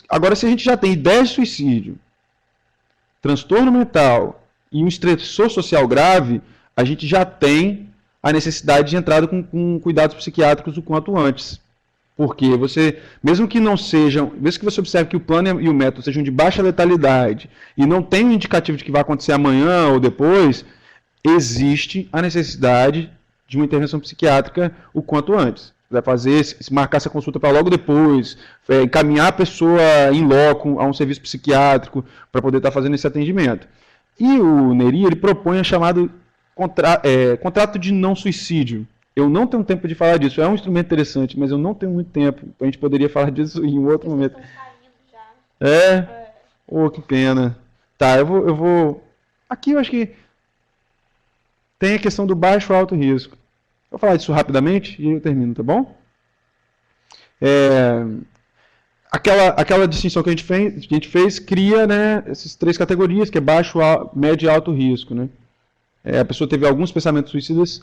Agora, se a gente já tem ideias de suicídio, transtorno mental e um estressor social grave, a gente já tem a necessidade de entrada com cuidados psiquiátricos o quanto antes. Porque você, mesmo que você observe que o plano e o método sejam de baixa letalidade e não tem um indicativo de que vai acontecer amanhã ou depois, existe a necessidade de uma intervenção psiquiátrica o quanto antes. Vai marcar essa consulta para logo depois, encaminhar a pessoa em loco a um serviço psiquiátrico para poder estar fazendo esse atendimento. E o Neri, ele propõe a chamado contrato de não suicídio. Eu não tenho tempo de falar disso. É um instrumento interessante, mas eu não tenho muito tempo. A gente poderia falar disso em um outro momento. Que pena. Tá, eu vou... Aqui eu acho que tem a questão do baixo alto risco. Vou falar disso rapidamente e eu termino, tá bom? Aquela distinção que a gente fez cria, né, essas 3 categorias, que é baixo, médio e alto risco, né? A pessoa teve alguns pensamentos suicidas,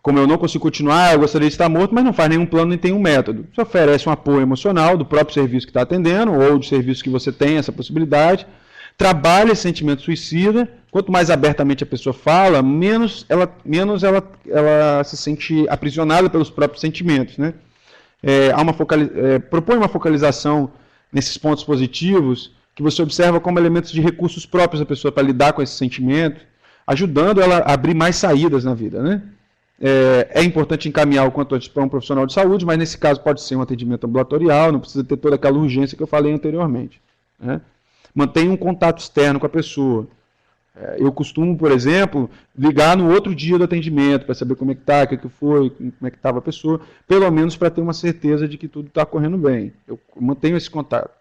como eu não consigo continuar, eu gostaria de estar morto, mas não faz nenhum plano nem tem um método. Você oferece um apoio emocional do próprio serviço que está atendendo, ou do serviço que você tem essa possibilidade, trabalha esse sentimento suicida. Quanto mais abertamente a pessoa fala, menos ela se sente aprisionada pelos próprios sentimentos, né? Propõe uma focalização nesses pontos positivos, que você observa como elementos de recursos próprios da pessoa para lidar com esse sentimento, ajudando ela a abrir mais saídas na vida, né? É importante encaminhar o quanto antes para um profissional de saúde, mas nesse caso pode ser um atendimento ambulatorial, não precisa ter toda aquela urgência que eu falei anteriormente, né? Mantenha um contato externo com a pessoa. Eu costumo, por exemplo, ligar no outro dia do atendimento para saber como é que está, o que foi, como é que estava a pessoa, pelo menos para ter uma certeza de que tudo está correndo bem. Eu mantenho esse contato.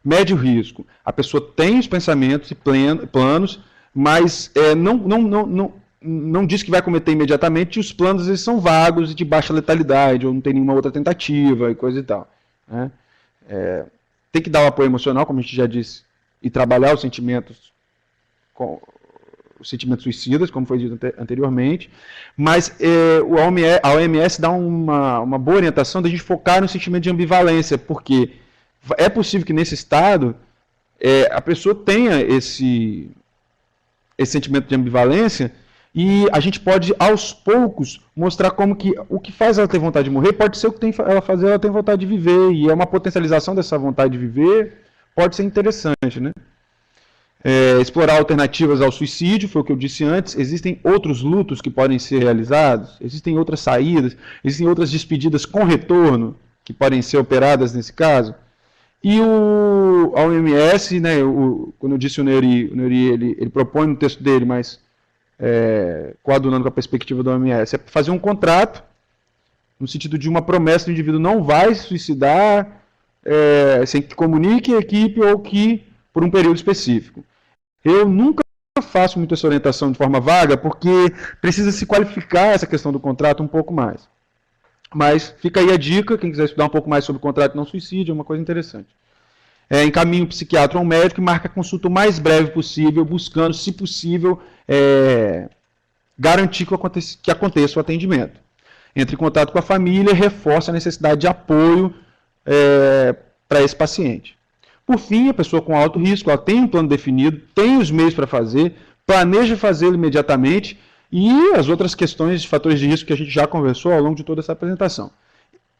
Médio risco. A pessoa tem os pensamentos e planos, mas não diz que vai cometer imediatamente, e os planos eles são vagos e de baixa letalidade, ou não tem nenhuma outra tentativa e coisa e tal, né? Tem que dar o apoio emocional, como a gente já disse, e trabalhar os sentimentos suicidas, como foi dito anteriormente, mas a OMS dá uma boa orientação da gente focar no sentimento de ambivalência, porque é possível que nesse estado a pessoa tenha esse sentimento de ambivalência, e a gente pode, aos poucos, mostrar como que o que faz ela ter vontade de morrer pode ser o que ela fazer ela ter vontade de viver, e é uma potencialização dessa vontade de viver, pode ser interessante, né? Explorar alternativas ao suicídio, foi o que eu disse antes. Existem outros lutos que podem ser realizados, existem outras saídas, existem outras despedidas com retorno que podem ser operadas nesse caso. E a OMS, né, quando eu disse o Neri ele propõe no texto dele, mas coadunando com a perspectiva da OMS, é fazer um contrato, no sentido de uma promessa do indivíduo não vai se suicidar sem que comunique a equipe ou que por um período específico. Eu nunca faço muito essa orientação de forma vaga, porque precisa se qualificar essa questão do contrato um pouco mais. Mas fica aí a dica, quem quiser estudar um pouco mais sobre o contrato não suicídio, é uma coisa interessante. Encaminha o psiquiatra a um médico e marca a consulta o mais breve possível, buscando, se possível, garantir que aconteça o atendimento. Entre em contato com a família e reforça a necessidade de apoio para esse paciente. Por fim, a pessoa com alto risco, ela tem um plano definido, tem os meios para fazer, planeja fazê-lo imediatamente, e as outras questões de fatores de risco que a gente já conversou ao longo de toda essa apresentação.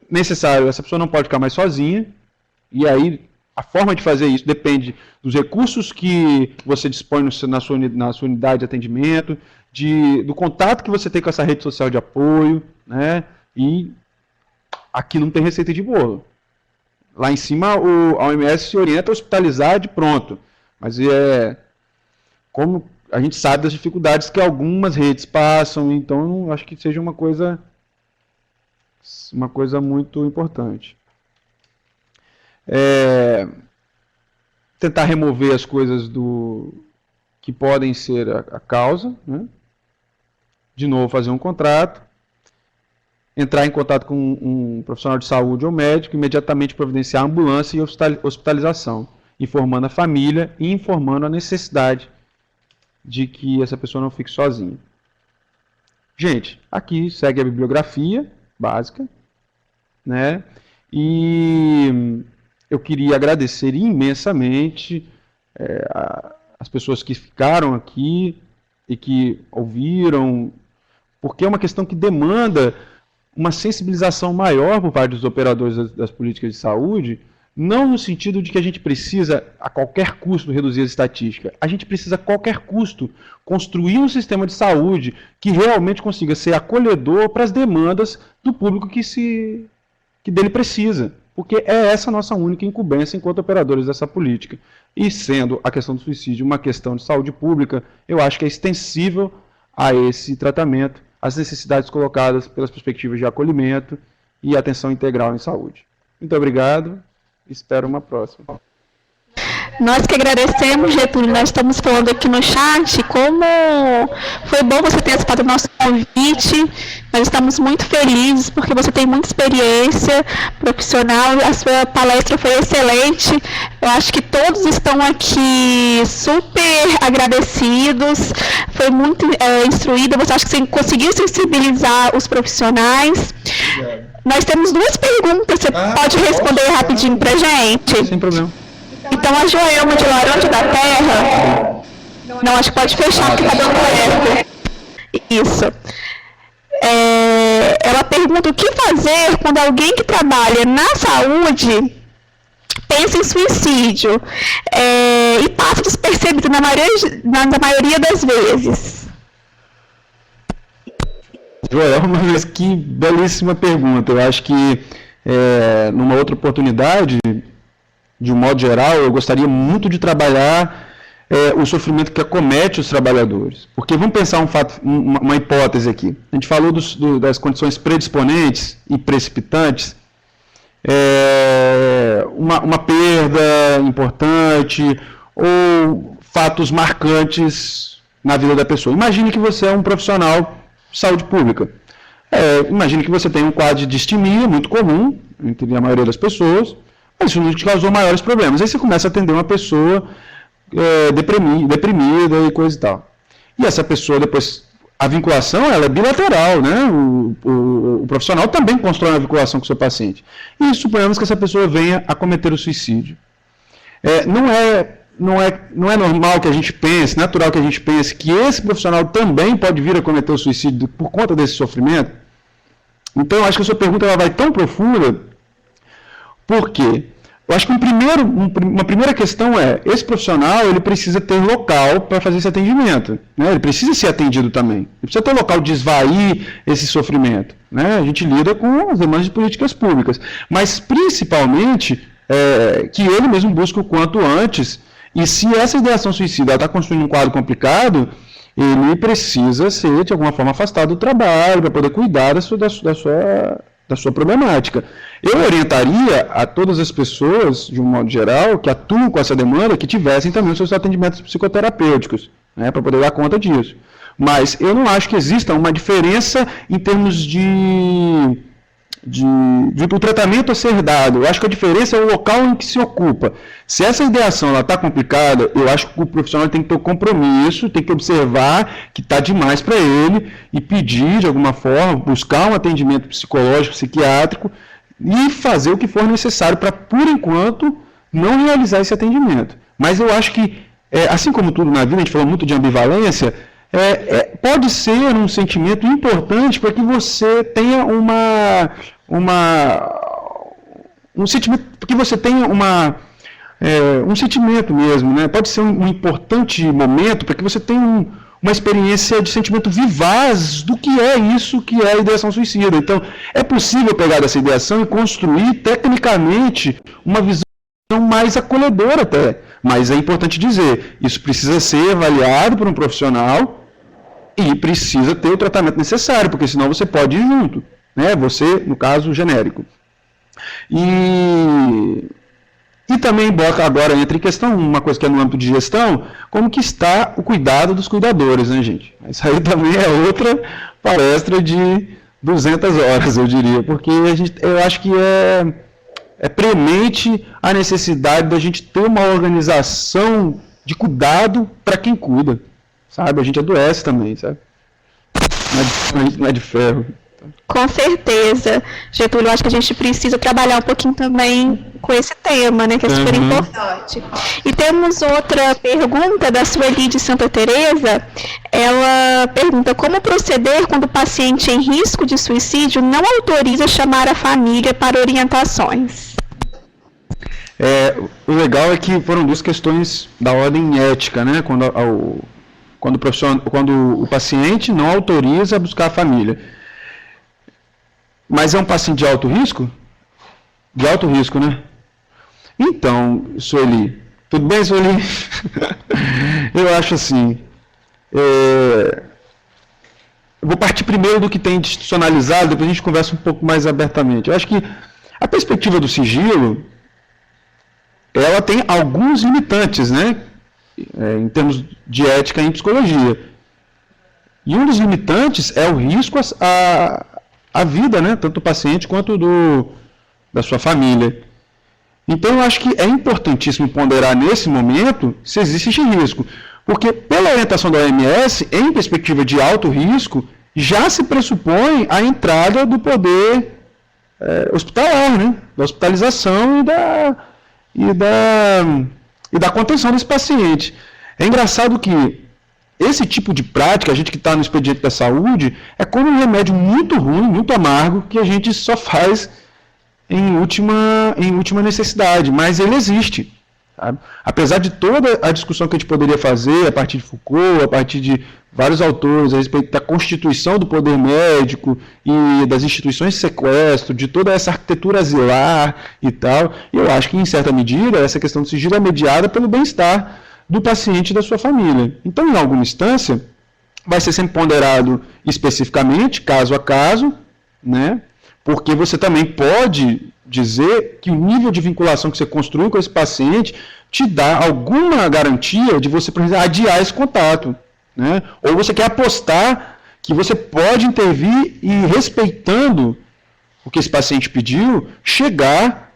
Necessário, essa pessoa não pode ficar mais sozinha, e aí A forma de fazer isso depende dos recursos que você dispõe na sua unidade de atendimento, do contato que você tem com essa rede social de apoio, né? E aqui não tem receita de bolo. Lá em cima a OMS se orienta a hospitalizar de pronto, mas como a gente sabe das dificuldades que algumas redes passam, então acho que seja uma coisa muito importante. Tentar remover as coisas que podem ser a causa, né? De novo, fazer um contrato, entrar em contato com um profissional de saúde ou médico, imediatamente providenciar ambulância e hospitalização, informando a família e informando a necessidade de que essa pessoa não fique sozinha. Gente, aqui segue a bibliografia básica, né? E eu queria agradecer imensamente as pessoas que ficaram aqui e que ouviram, porque é uma questão que demanda uma sensibilização maior por parte dos operadores das políticas de saúde, não no sentido de que a gente precisa, a qualquer custo, reduzir a estatística. A gente precisa, a qualquer custo, construir um sistema de saúde que realmente consiga ser acolhedor para as demandas do público que dele precisa. Porque é essa a nossa única incumbência enquanto operadores dessa política. E sendo a questão do suicídio uma questão de saúde pública, eu acho que é extensível a esse tratamento as necessidades colocadas pelas perspectivas de acolhimento e atenção integral em saúde. Muito obrigado, espero uma próxima. Nós que agradecemos, Getúlio, nós estamos falando aqui no chat como foi bom você ter aceitado o nosso convite. Nós estamos muito felizes porque você tem muita experiência profissional, a sua palestra foi excelente. Eu acho que todos estão aqui super agradecidos, foi muito instruída, você acha que você conseguiu sensibilizar os profissionais. Nós temos duas perguntas, você pode responder rapidinho para a gente? Sem problema. Então, a Joelma de Laranja da Terra, não, acho que pode fechar, porque está dando eco. Isso. Ela pergunta o que fazer quando alguém que trabalha na saúde pensa em suicídio e passa despercebido na maioria das vezes. Joelma, que belíssima pergunta. Eu acho que numa outra oportunidade, de um modo geral, eu gostaria muito de trabalhar o sofrimento que acomete os trabalhadores. Porque vamos pensar uma hipótese aqui. A gente falou das condições predisponentes e precipitantes, uma perda importante ou fatos marcantes na vida da pessoa. Imagine que você é um profissional de saúde pública. Imagine que você tem um quadro de distimia muito comum entre a maioria das pessoas, mas isso não te causou maiores problemas. Aí você começa a atender uma pessoa deprimida e coisa e tal. E essa pessoa, depois, a vinculação ela é bilateral, né? O profissional também constrói uma vinculação com o seu paciente. E suponhamos que essa pessoa venha a cometer o suicídio. Não é normal que a gente pense, natural que a gente pense que esse profissional também pode vir a cometer o suicídio por conta desse sofrimento? Então, eu acho que a sua pergunta ela vai tão profunda. Por quê? Eu acho que uma primeira questão esse profissional ele precisa ter local para fazer esse atendimento. Né? Ele precisa ser atendido também. Ele precisa ter local de esvair esse sofrimento. Né? A gente lida com as demandas de políticas públicas. Mas, principalmente, que ele mesmo busque o quanto antes. E se essa ideação suicida está construindo um quadro complicado, ele precisa ser, de alguma forma, afastado do trabalho para poder cuidar da sua problemática. Eu orientaria a todas as pessoas, de um modo geral, que atuam com essa demanda, que tivessem também os seus atendimentos psicoterapêuticos, né, para poder dar conta disso. Mas eu não acho que exista uma diferença em termos de tratamento a ser dado. Eu acho que a diferença é o local em que se ocupa. Se essa ideação está complicada, eu acho que o profissional tem que ter o compromisso, tem que observar que está demais para ele e pedir, de alguma forma, buscar um atendimento psicológico, psiquiátrico e fazer o que for necessário para, por enquanto, não realizar esse atendimento. Mas eu acho que, assim como tudo na vida, a gente falou muito de ambivalência, pode ser um sentimento importante para que você tenha um sentimento, porque você tenha um sentimento mesmo, né? Pode ser um importante momento para que você tenha uma experiência de sentimento vivaz do que é isso, que é a ideação suicida. Então, é possível pegar dessa ideação e construir tecnicamente uma visão mais acolhedora até. Mas é importante dizer, isso precisa ser avaliado por um profissional e precisa ter o tratamento necessário, porque senão você pode ir junto, né? Você, no caso, genérico. E também bota agora entra em questão uma coisa que é no âmbito de gestão, como que está o cuidado dos cuidadores, né, gente? Isso aí também é outra palestra de 200 horas, eu diria, porque eu acho que é premente a necessidade da gente ter uma organização de cuidado para quem cuida, sabe? A gente adoece também, sabe? Não é de ferro. Com certeza. Getúlio, eu acho que a gente precisa trabalhar um pouquinho também com esse tema, né, que é super importante. E temos outra pergunta da Sueli de Santa Teresa. Ela pergunta como proceder quando o paciente em risco de suicídio não autoriza chamar a família para orientações. O legal é que foram duas questões da ordem ética, né, quando o paciente não autoriza a buscar a família. Mas é um paciente de alto risco? De alto risco, né? Então, Sueli, tudo bem, Sueli? Eu acho assim, eu vou partir primeiro do que tem institucionalizado, depois a gente conversa um pouco mais abertamente. Eu acho que a perspectiva do sigilo, ela tem alguns limitantes, né? Em termos de ética em psicologia. E um dos limitantes é o risco à vida, né? Tanto do paciente quanto da sua família. Então, eu acho que é importantíssimo ponderar nesse momento se existe esse risco. Porque, pela orientação da OMS, em perspectiva de alto risco, já se pressupõe a entrada do poder hospitalar, né? Da hospitalização e da contenção desse paciente. É engraçado que esse tipo de prática, a gente que está no expediente da saúde, é como um remédio muito ruim, muito amargo, que a gente só faz em última necessidade, mas ele existe. Sabe? Apesar de toda a discussão que a gente poderia fazer, a partir de Foucault, a partir de vários autores, a respeito da constituição do poder médico e das instituições de sequestro, de toda essa arquitetura asilar e tal, eu acho que, em certa medida, essa questão do sigilo é mediada pelo bem-estar do paciente e da sua família. Então, em alguma instância, vai ser sempre ponderado especificamente, caso a caso, né? Porque você também pode dizer que o nível de vinculação que você construiu com esse paciente te dá alguma garantia de você, por exemplo, adiar esse contato, né? Ou você quer apostar que você pode intervir e, respeitando o que esse paciente pediu, chegar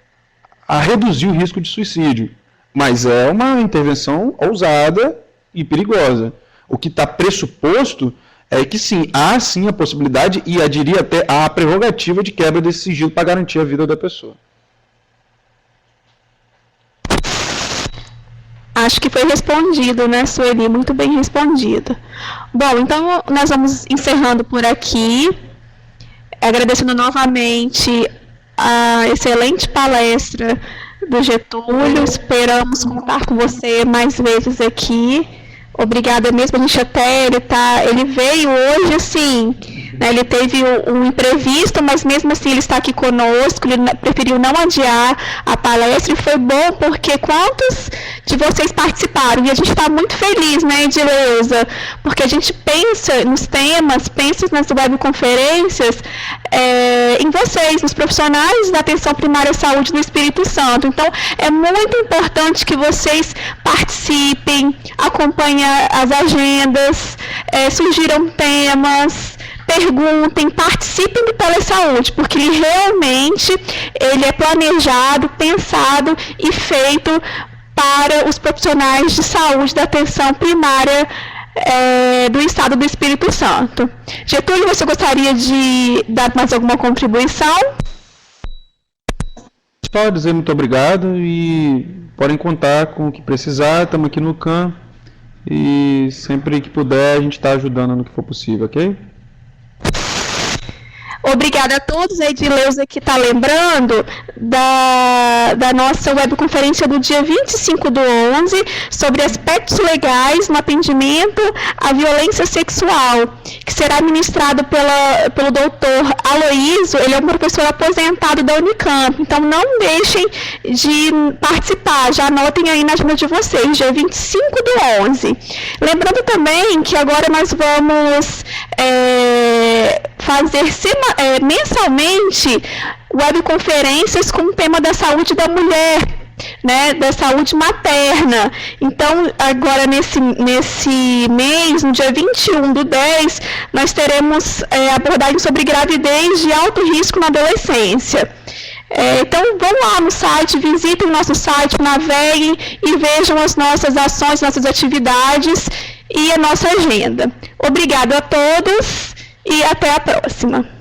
a reduzir o risco de suicídio. Mas é uma intervenção ousada e perigosa. O que está pressuposto é que sim, há sim a possibilidade e eu diria até a prerrogativa de quebra desse sigilo para garantir a vida da pessoa. Acho que foi respondido, né, Sueli? Muito bem respondido. Bom, então nós vamos encerrando por aqui, agradecendo novamente a excelente palestra do Getúlio. Esperamos contar com você mais vezes aqui. Obrigada mesmo, a gente até ele veio hoje assim, né, ele teve um imprevisto, mas mesmo assim ele está aqui conosco, ele preferiu não adiar a palestra e foi bom porque quantos de vocês participaram? E a gente está muito feliz, né, Edileuza, porque a gente pensa nos temas, pensa nas webconferências em vocês, nos profissionais da atenção primária à saúde do Espírito Santo. Então, é muito importante que vocês participem, acompanhem as agendas, surgiram temas, perguntem, participem do Telesaúde, porque ele realmente é planejado, pensado e feito para os profissionais de saúde da atenção primária do Estado do Espírito Santo. Getúlio, você gostaria de dar mais alguma contribuição? Só dizer muito obrigado e podem contar com o que precisar, estamos aqui no CAM e sempre que puder a gente está ajudando no que for possível, ok? Obrigada a todos. A Edileuza que está lembrando da nossa webconferência do dia 25/11 sobre aspectos legais no atendimento à violência sexual, que será ministrado pelo doutor Aloísio. Ele é um professor aposentado da Unicamp, então não deixem de participar, já anotem aí na agenda de vocês, dia 25/11. Lembrando também que agora nós vamos fazer mensalmente webconferências com o tema da saúde da mulher, né, da saúde materna. Então, agora nesse mês, no dia 21/10, nós teremos abordagem sobre gravidez de alto risco na adolescência. Então, vão lá no site, visitem o nosso site, naveguem e vejam as nossas ações, nossas atividades e a nossa agenda. Obrigada a todos e até a próxima.